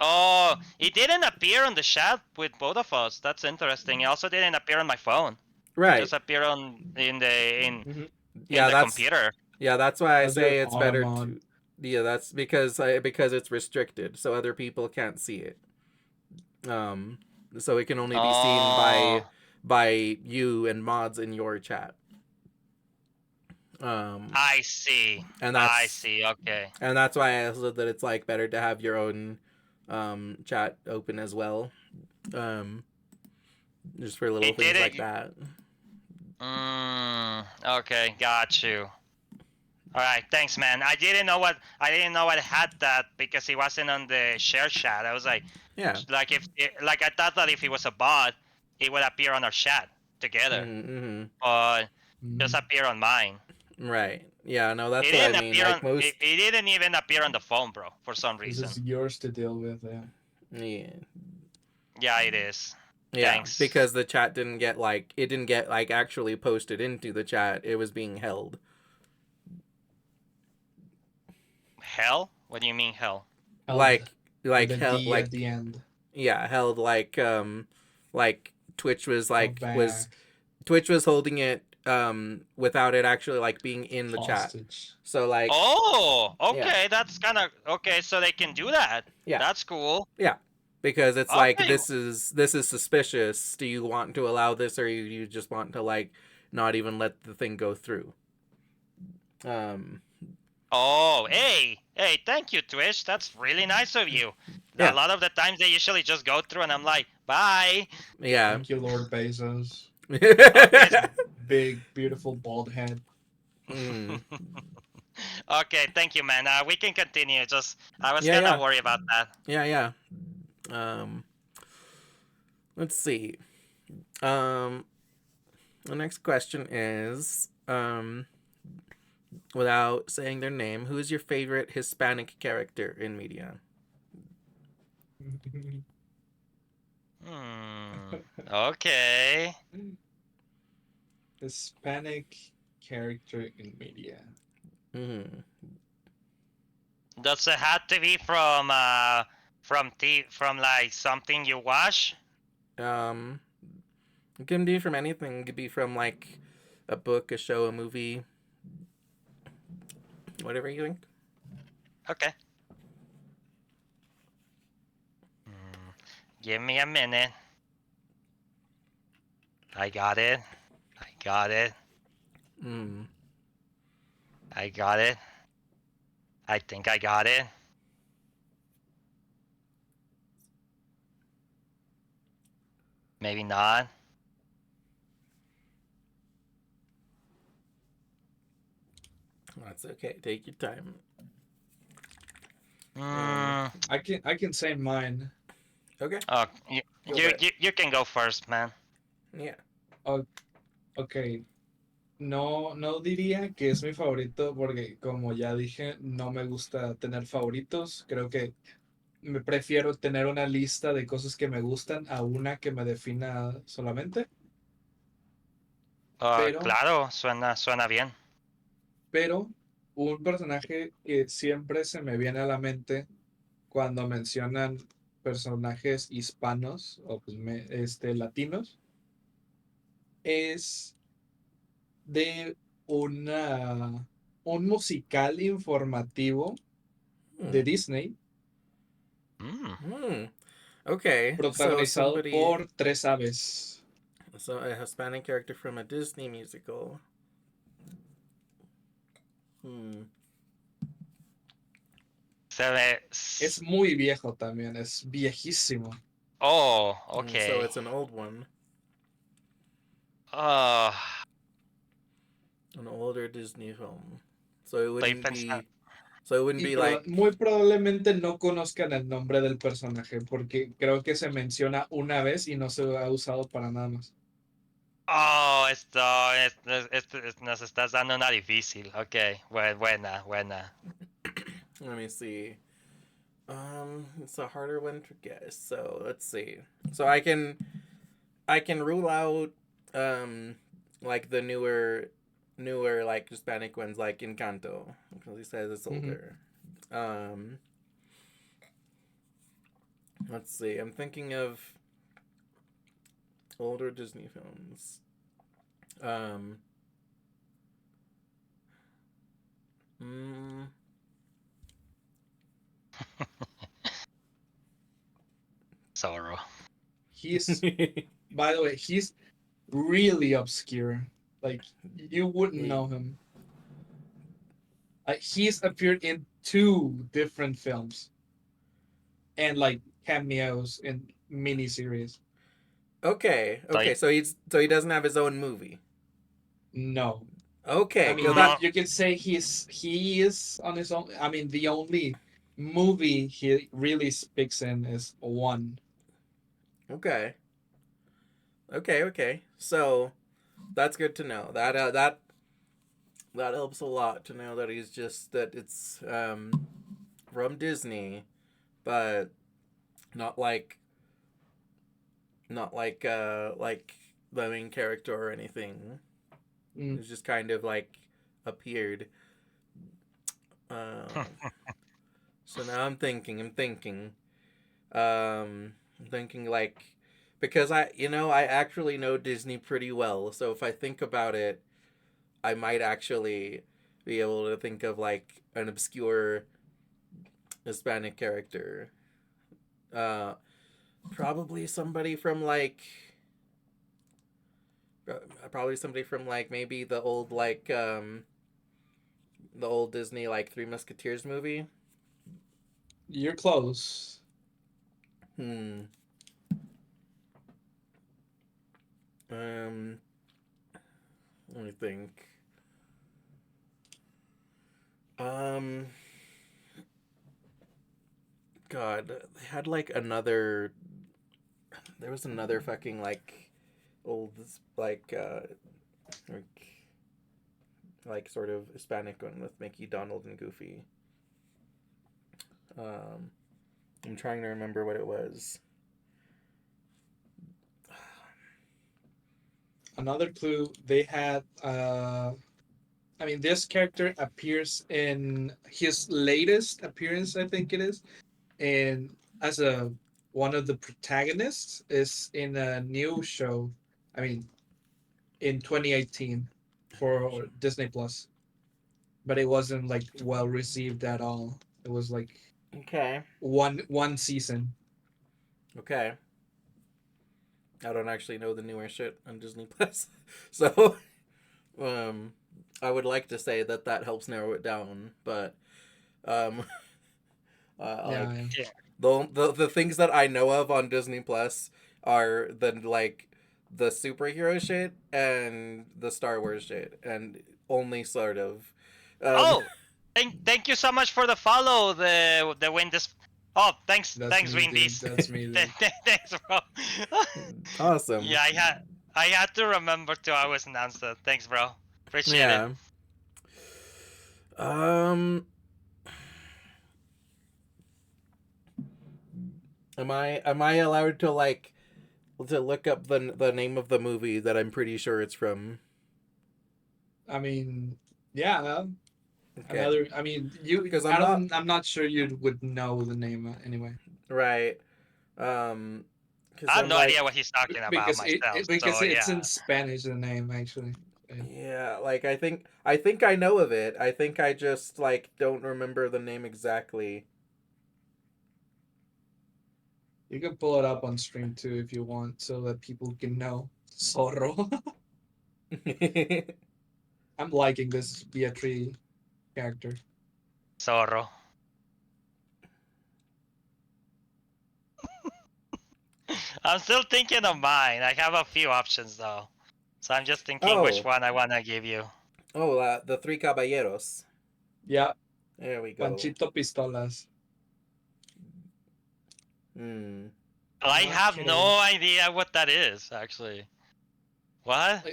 Oh, it didn't appear on the chat with both of us. That's interesting. It also didn't appear on my phone. It Right. just appeared on Mm-hmm. in Yeah. the computer. That's why I That's your say it's auto better mod. to. Yeah. That's because it's restricted, so other people can't see it. Um. So it can only be seen Oh. by you and mods in your chat. Um. I see. And I that's see. Okay. and that's why I said that it's like better to have your own chat open as well. Um. Just for little It things like didn't. that. Okay, got you. All right, thanks, man. I didn't know I had that because it wasn't on the share chat. I was Yeah. like I thought that if it was a bot, it would appear on our chat together, Mm-hmm. but just Mm. appear on mine. Right. Yeah. No, that's It what I didn't mean. appear Like on. It, most. it didn't even appear on the phone, bro, for some This reason. is yours to deal with. Yeah. Yeah. Yeah, it is. Yeah, Thanks. because the chat didn't get like actually posted into the chat. It was being held. Hell? What do you mean hell? Held with Like a held D at like the end. yeah, held like Twitch was Held like was back. Twitch was holding it without it actually like being in the chat. Hostage. So like Oh, yeah. okay. That's kind of okay. So they can do that. Yeah. That's cool. Yeah. Because it's like Okay. this is suspicious. Do you want to allow this, or you just want to like not even let the thing go through? Um Oh, hey, thank you, Twitch. That's really nice of you. A yeah. lot of the times they usually just go through and I'm like, bye. Yeah. Thank you, Lord Bezos. Okay. Big, beautiful, bald head. Mm. Okay, thank you, man. We can continue. Just I was Yeah, kind yeah. of worried about that. Yeah. Um let's see. Um the next question is without saying their name, who is your favorite Hispanic character in media? Okay. Hispanic character in media. Mm-hmm. Does it have to be from like something you watch? It can be from anything. It could be from like a book, a show, a movie, whatever you think. Okay. Give me a minute. I got it. I got it. Mm. I got it. I think I got it. Maybe not. That's okay. Take your time. Mm, I can say mine. Okay. oh, you, Go you for it. you you can go first, man. Yeah. Oh, ok. No diría que es mi favorito porque como ya dije, no me gusta tener favoritos. Creo que me prefiero tener una lista de cosas que me gustan a una que me defina solamente. Pero, Claro, suena bien. pero un personaje que siempre se me viene a la mente cuando mencionan personajes hispanos o pues latinos es de una un musical informativo de Hmm. Disney Mm. Okay. So protagonizado somebody, por tres aves. so a Hispanic character from a Disney musical. Hmm. Se ve. Es muy viejo también, es viejísimo. Oh, So okay. it's an old one, Uh, an older Disney film. So it estoy wouldn't pensando. be. So it wouldn't Y be like. muy probablemente no conozcan el nombre del personaje porque creo que se menciona una vez y no se ha usado para nada más. Oh, nos estás dando una difícil. Okay, buena. Let me see. It's a harder one to guess. So let's see. So I can rule out like the newer like Hispanic ones like Encanto because he says it's Ujú. older. Um, let's see. I'm thinking of older Disney films. Um, mm, Sorrow. He's, by the way, he's really obscure. Like, you wouldn't know him. He's appeared in 2 different films and like cameos in miniseries. okay. Estoy. So he doesn't have his own movie. No, I Okay, mean because you that No. you can say he is on his own. I mean the only movie he really speaks in is one. okay. Okay. So that's good to know. That helps a lot to know that he's just that it's from Disney, but not like like the main character or anything. Mm. It's just kind of like appeared. Uh, so now I'm thinking like because I actually know Disney pretty well. So if I think about it, I might actually be able to think of like an obscure Hispanic character. Uh, probably somebody from like maybe the old Disney like Three Musketeers movie. You're close. Hmm. Um. Let me think. Um. God, they had like another. There was another fucking like old like sort of Hispanic one with Mickey, Donald, and Goofy. Um, I'm trying to remember what it was. Another clue they had. I mean, this character appears in his latest appearance, I think it is, and as a one of the protagonists is in a new show. I mean, in 2018 for Disney Plus, but it wasn't like well received at all. It was like Okay. one season. Okay. I don't actually know the newer shit on Disney Plus, so um, I would like to say that helps narrow it down, but um, Yeah, like yeah. Yeah. the things that I know of on Disney Plus are the superhero shit and the Star Wars shit, and only sort of Oh, thank you so much for the follow. The win this. Oh, thanks, That's me, dude. Windies. That's me, dude. Thanks, bro. Awesome. Yeah, I had to remember to always announce that. Thanks, bro. Appreciate Yeah. it. Am I allowed to like to look up the name of the movie that I'm pretty sure it's from? I mean, yeah. Okay. Another. I mean, you. 'Cause I'm I'm not sure you would know the name anyway. Right. 'Cause I have I'm no like, idea what he's talking about Because myself. because So it's in yeah. Spanish, the name actually. yeah, like I think I know of it. I think I just like don't remember the name exactly. You can pull it up on stream too if you want, so that people can know. Zorro. I'm liking this Beatriz character. Zorro. I'm still thinking of mine. I have a few options though. So I'm just thinking which Oh. one I wanna give you. Oh, the Three Caballeros. Yeah, There we go. Panchito Pistolas. Hmm. I Not have kidding. no idea what that is, actually. What?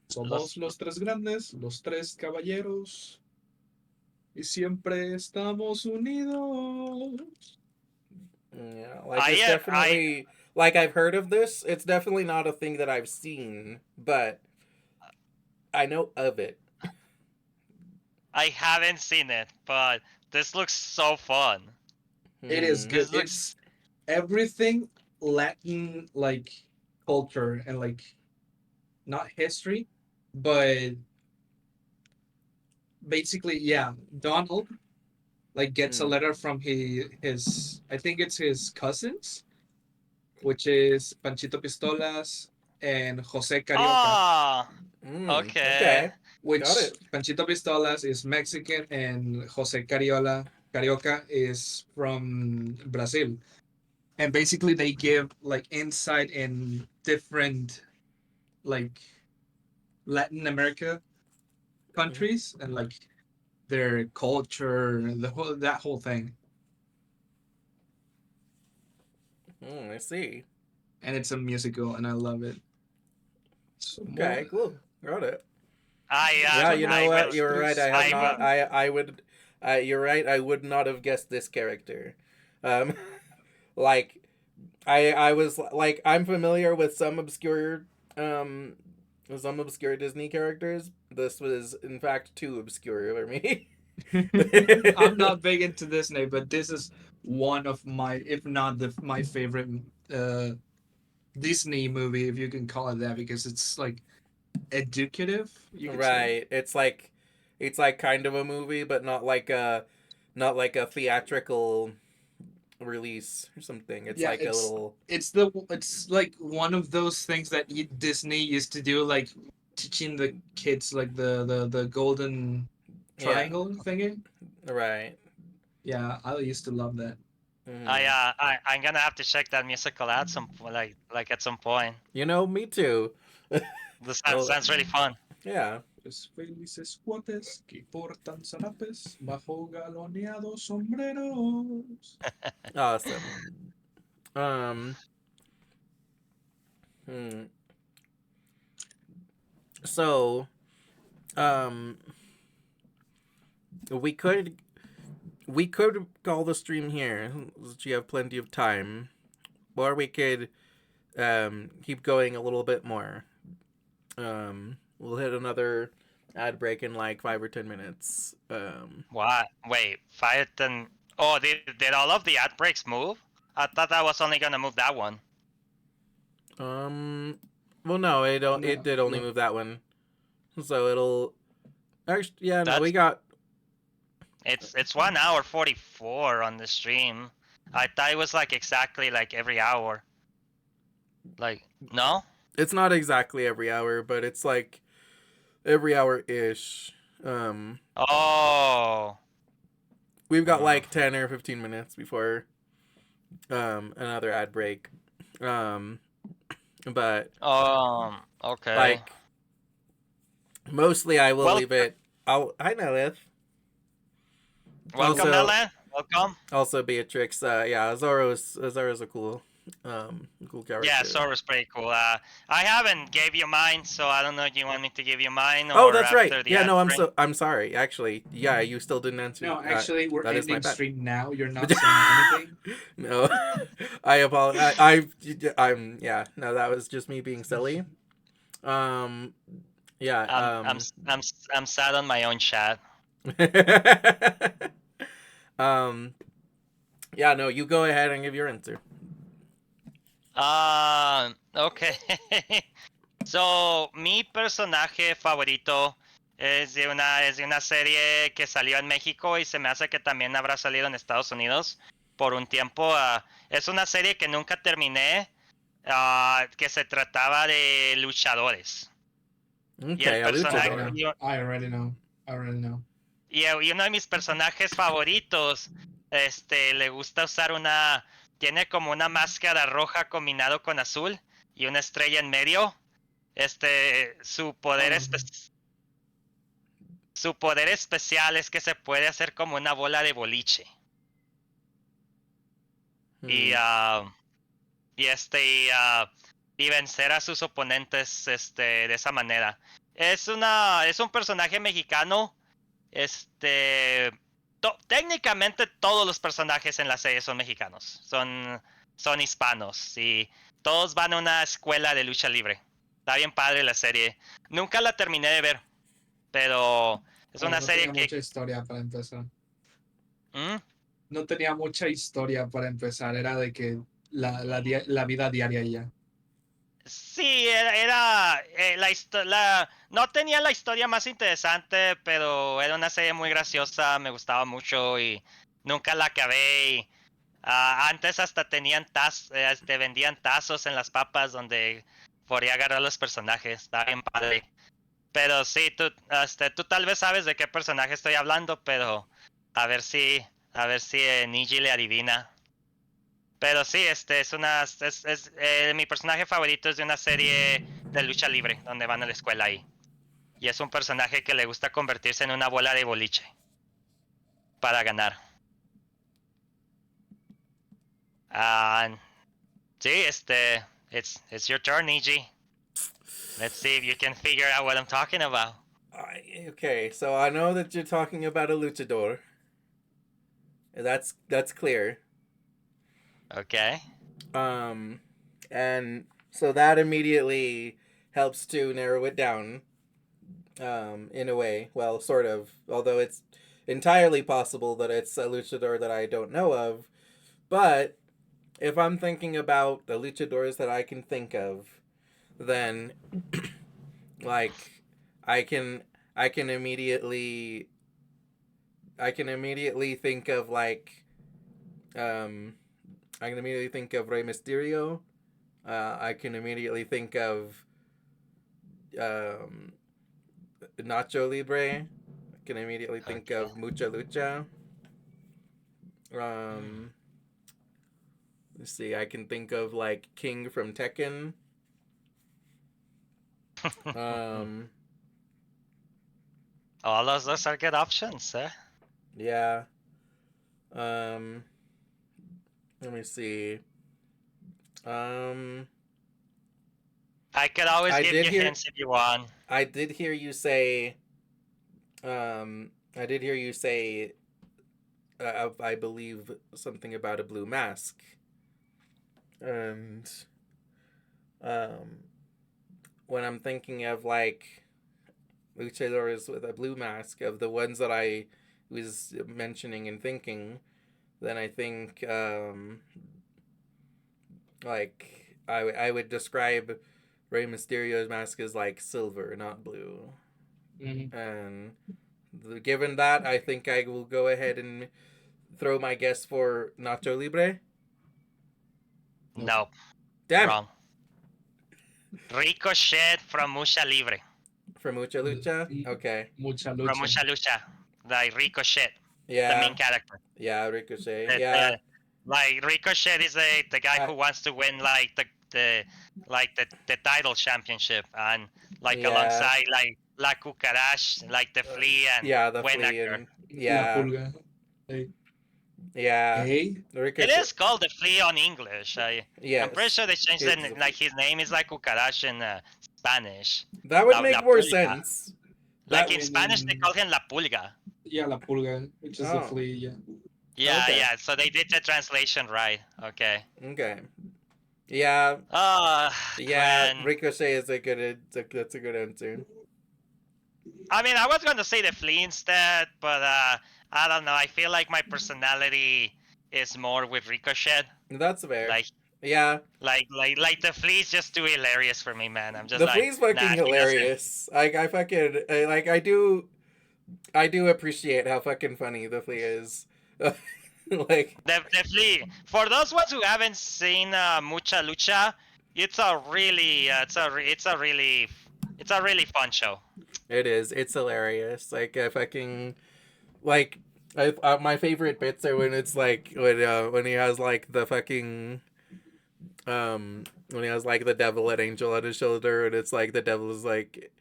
Somos los tres grandes, los tres caballeros, y siempre estamos unidos. Yeah, like it's definitely like I've heard of this. It's definitely not a thing that I've seen, but I know of it. I haven't seen it, but this looks so fun. It is Hmm. good. This looks It's everything Latin like culture and like not history, but basically yeah, Donald like gets a Hmm. letter from his I think it's his cousins, which is Panchito Pistolas and Jose Carioca, oh, Hmm. okay. Okay. Got which it. Panchito Pistolas is Mexican and Jose Carioca is from Brazil. And basically they give like insight in different like Latin America countries and like their culture and the whole that whole thing. I see. And it's a musical and I love it. Okay. Cool. Got it. Yeah. You know I will. what? You're right. I have I not. will. I would. You're right. I would not have guessed this character. Um. like I was like I'm familiar with um some obscure Disney characters. This was in fact too obscure for me. I'm not big into Disney, but this is one of my, if not my favorite uh, Disney movie, if you can call it that, because it's like educative. You could say. Right. It's like kind of a movie but not like a theatrical release or something. It's Yeah, like a little it's like one of those things that Disney used to do, like teaching the kids like the golden yeah, triangle thingy. right. Yeah, I used to love that. Mhm. I'm gonna have to check that musical out like at some point. You know, me too. This Well, sounds really fun. yeah. Los felices cuates que portan zarapes bajo galoneados sombreros. Awesome. Um hmm. So, um we could call the stream here since you have plenty of time, or we could keep going a little bit more. We'll hit another ad break in like 5 or 10 minutes. What? Wait, fight and oh, did all of the ad breaks move? I thought I was only gonna move that one. Well, no, it No, did only no. move that one, so it'll actually no, That's we got it's 1 hour 44 on the stream. I thought it was like exactly like every hour. Like no? it's not exactly every hour, but it's like every hour ish. Oh. We've got like 10 or 15 minutes before another ad break. But Okay. like mostly I will Well, leave it Oh, hi, Nelith. Welcome, Also, Nellen. Welcome. also Beatrix. Yeah, Zoro's a cool Yeah, character. Sora's pretty cool. I haven't gave you mine, so I don't know. Do you want me to give you mine Oh, or that's right. after the Yeah, no, answering? I'm sorry. Actually, yeah, you still didn't answer. No, actually, we're that is my ending bad. stream now. You're not saying anything. No, I apologize. I'm yeah. No, that was just me being silly. Um, yeah. I'm sad on my own chat. um, yeah. No, you go ahead and give your answer. Okay. So, mi personaje favorito es de una serie que salió en México y se me hace que también habrá salido en Estados Unidos por un tiempo. Es una serie que nunca terminé, que se trataba de luchadores. Y el Okay, a personaje, luchador. I already know. y uno de mis personajes favoritos, le gusta usar tiene como una máscara roja combinado con azul y una estrella en medio. Su poder su poder especial es que se puede hacer como una bola de boliche. Y, y y vencer a sus oponentes de esa manera. Es un personaje mexicano. Técnicamente todos los personajes en la serie son mexicanos. Son hispanos y todos van a una escuela de lucha libre. Está bien padre la serie. Nunca la terminé de ver, pero es una No serie tenía que... mucha historia para empezar. ¿Mm? No tenía mucha historia para empezar. Era de que la vida diaria y ya. Sí, no tenía la historia más interesante, pero era una serie muy graciosa, me gustaba mucho y nunca la acabé. Y, antes hasta vendían tazos en las papas donde podía agarrar los personajes, estaba bien padre. Pero sí, tú tal vez sabes de qué personaje estoy hablando, pero a ver si, Niji le adivina. Pero sí, mi personaje favorito es de una serie de lucha libre, donde van a la escuela ahí. Y es un personaje que le gusta convertirse en una bola de boliche para ganar. Sí, it's your turn, Niji. Let's see if you can figure out what I'm talking about. Okay, so I know that you're talking about a luchador. That's clear. Okay. And so that immediately helps to narrow it down. In a way, well, sort of. Although it's entirely possible that it's a luchador that I don't know of, but if I'm thinking about the luchadors that I can think of, then like I can I can immediately think of I can immediately think of Rey Mysterio. I can immediately think of Nacho Libre. I can immediately think of Mucha Lucha. Let's see. I can think of like King from Tekken. All those are good options, eh? Yeah. Let me see. I could always give you hints if you want. I did hear you say. I did hear you say. I believe something about a blue mask. And when I'm thinking of like luchadores with a blue mask, of the ones that I was mentioning and thinking, then I think like I would describe Rey Mysterio's mask as like silver, not blue. Mm-hmm. And given that, I think I will go ahead and throw my guess for Nacho Libre. No. Damn. Wrong. Ricochet from Mucha Libre. From Mucha Lucha? Okay. Mucha Lucha. From Mucha Lucha. Like Ricochet. Yeah. The main character. Yeah, Ricochet. Yeah. Like Ricochet is the guy who wants to win like the title championship, and like alongside La Cucaracha, like the flea and Yeah, the Buen flea Actor. and La yeah, pulga. Hey. yeah. Hey. It Ricochet. is called the flea on English. I'm pretty Yes, sure they changed it. it's Like his name is like Cucaracha in Spanish. that would La make more Pulga. sense. Like That in Spanish, they And call him La Pulga. yeah, la pulga, which is the oh flea. Yeah. Yeah, okay yeah. So they did the translation right. Okay. okay yeah Oh yeah. man. Ricochet is a good. That's a good answer. I mean, I was going to say the flea instead, but I don't know. I feel like my personality is more with Ricochet. That's fair. Like, Yeah, like the flea is just too hilarious for me, man. I'm just the like, flea's fucking nah, he doesn't. hilarious. Like I fucking like I do appreciate how fucking funny the flea is. Like The flea. For those ones who haven't seen Mucha Lucha, it's a really, it's a really fun show. it is. It's hilarious. Like I fucking like. My favorite bits are when it's like when he has like the fucking when he has like the devil and angel on his shoulder and it's like the devil is like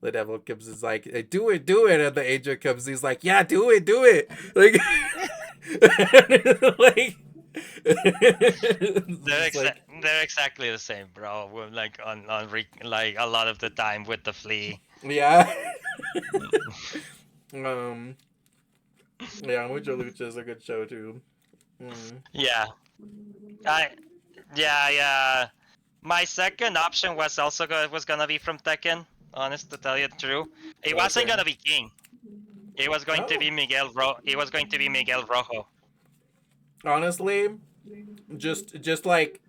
the devil comes is like do it and the angel comes he's like yeah do it like like They're, it's like they're exactly the same, bro. Like like a lot of the time with the flea. yeah um yeah Mucho Lucha is a good show too. Yeah, I yeah. My second option was also was gonna be from Tekken. Honest to tell you the truth, it wasn't Okay. gonna be King. It was going to Oh. be It was going to be Miguel Rojo. Honestly just like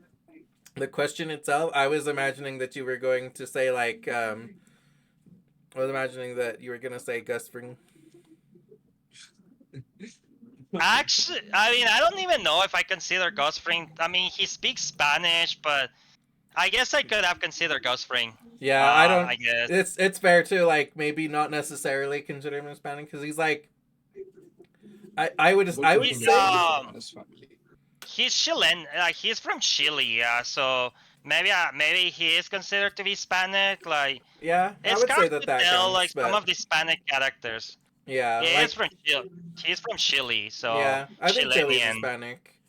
the question itself I was imagining that you were going to say like I was imagining that you were gonna say Gus Fring. Actually, I mean, I don't even know if I consider Ghost Spring. I mean, he speaks Spanish, but I guess I could have considered Ghost Spring. Yeah, I don't. I guess. It's fair to like maybe not necessarily consider him Hispanic because he's like I would He's say he's Chilean. He's from Chile. So maybe he is considered to be Hispanic. Like yeah I it's would say hard that to that tell. counts, Like some but of the Hispanic characters. yeah He like is from Chile. He's from Chile. So yeah I think Chile's Chilean. Hispanic.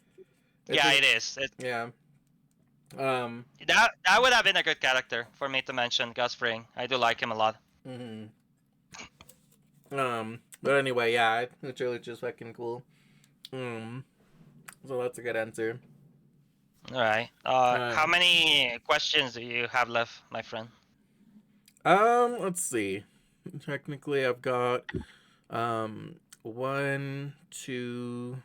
Yeah, think, it is. yeah That would have been a good character for me to mention, Gus Fring. I do like him a lot. mhm. But anyway yeah Lucha is fucking cool. So that's a good answer. All right. How many questions do you have left, my friend? Let's see. Technically, I've got 1, 2,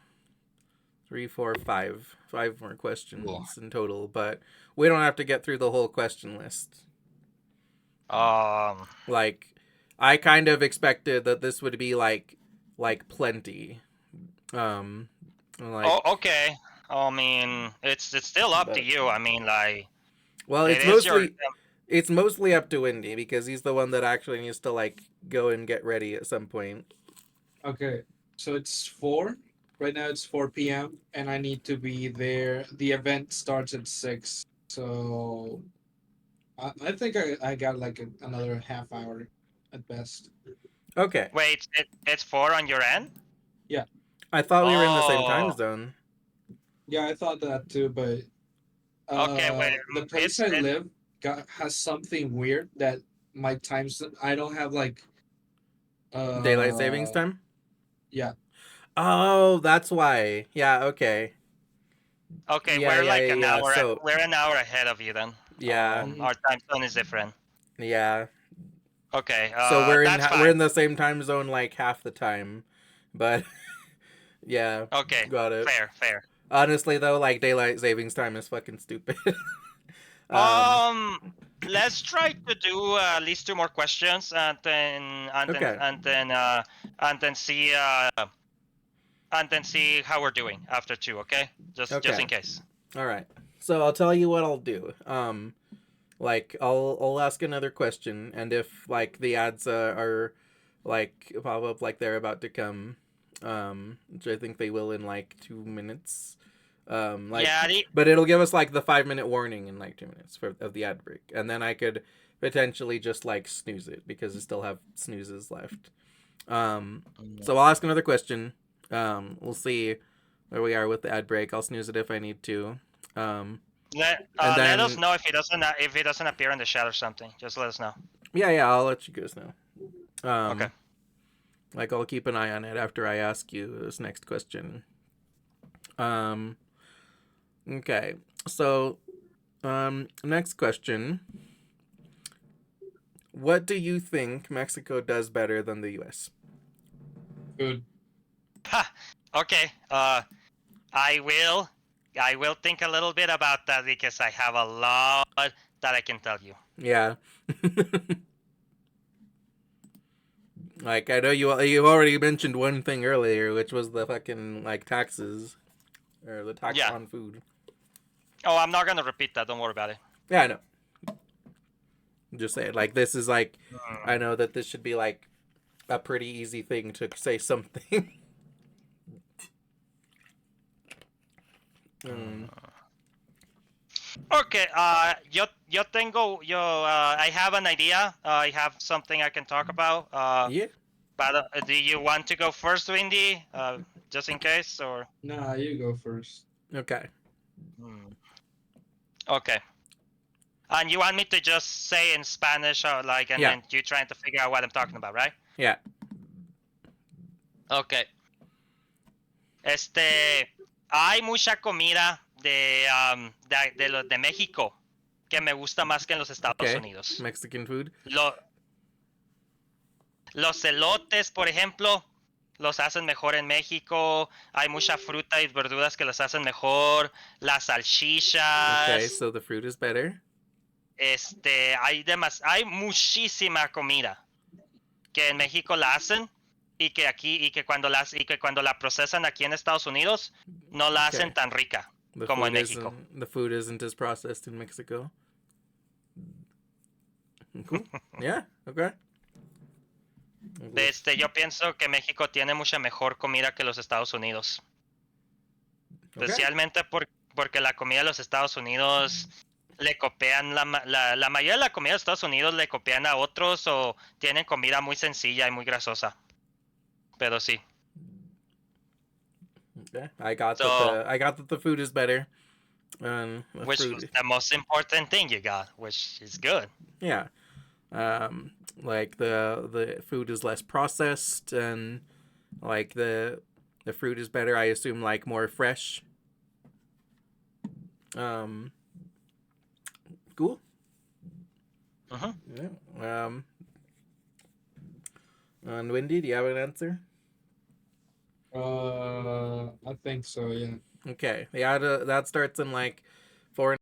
3, 4, 5. 5 more questions in total, but we don't have to get through the whole question list. Like, I kind of expected that this would be like plenty. Like, Oh, okay. I mean, it's still up to you. I mean, like, well, it is your. it's mostly up to Indy because he's the one that actually needs to like go and get ready at some point. Okay, so it's 4. Right now it's 4 p.m. and I need to be there. The event starts at 6. So I think I got like another half hour at best. Okay. Wait, it's 4 on your end? Yeah. I thought we were in the same time zone. Yeah, I thought that too, but Okay, wait. the place I live has something weird that my times I don't have like daylight savings time. Yeah. Oh, that's why. Yeah. Okay. Okay, Yeah, we're yeah, like yeah, an yeah, hour. so- We're an hour ahead of you then. Yeah. Our time zone is different. Yeah. Okay. So we're that's in the same time zone like half the time, but yeah. Okay. Got it. Fair. Honestly though, like daylight savings time is fucking stupid. Let's try to do at least 2 more questions and then Okay. and then see how we're doing after 2. Okay. Just Okay. in case. All right. So I'll tell you what I'll do. Like I'll ask another question, and if like the ads are like pop up like they're about to come, which I think they will in like 2 minutes. Like, yeah. but it'll give us like the 5-minute warning in like 2 minutes of the ad break, and then I could potentially just like snooze it because I still have snoozes left. So I'll ask another question. We'll see where we are with the ad break. I'll snooze it if I need to. Let And let us then- know if it doesn't appear in the chat or something. Just let us know. Yeah, I'll let you guys know. Okay. Like I'll keep an eye on it after I ask you this next question. Okay. So, next question. What do you think Mexico does better than the US? Food. Ha! Okay. I will think a little bit about that because I have a lot that I can tell you. Yeah. Like I know you already mentioned one thing earlier, which was the fucking like taxes or the tax Yeah. on food. Oh, I'm not gonna repeat that. Don't worry about it. Yeah, I know. Just say it. Like this is like I know that this should be like a pretty easy thing to say something. Okay. I have an idea. I have something I can talk about. Yeah. But do you want to go first, Windy? Just in case, or? Nah, you go first. Okay. Okay. And you want me to just say in Spanish, or like, and Yeah. then you trying to figure out what I'm talking about, right? Yeah. Okay. Hay mucha comida de México que me gusta más que en los Estados Okay. Unidos. Mexican food. Los elotes, por ejemplo, los hacen mejor en México. Hay mucha fruta y verduras que los hacen mejor. Las salchichas. Okay, so the fruit is better. Hay muchísima comida que en México la hacen y que cuando la procesan aquí en Estados Unidos no la hacen Okay. tan rica The como en food México. the food isn't as processed in Mexico. Cool. Yeah. Okay. Yo pienso que México tiene mucha mejor comida que los Estados Unidos. Okay. Especialmente porque la comida de los Estados Unidos le copian la mayoría de la comida de los Estados Unidos le copian a otros o tienen comida muy sencilla y muy grasosa. Pero sí. Okay. I got So- that the food is better. The Which fruit. was the most important thing you got, which is good. Yeah. Like the food is less processed and like the fruit is better. I assume like more fresh. Cool. Mhm. Yeah. And Wendy, do you have an answer? I think so. Yeah. Okay. Yeah, that starts in like 4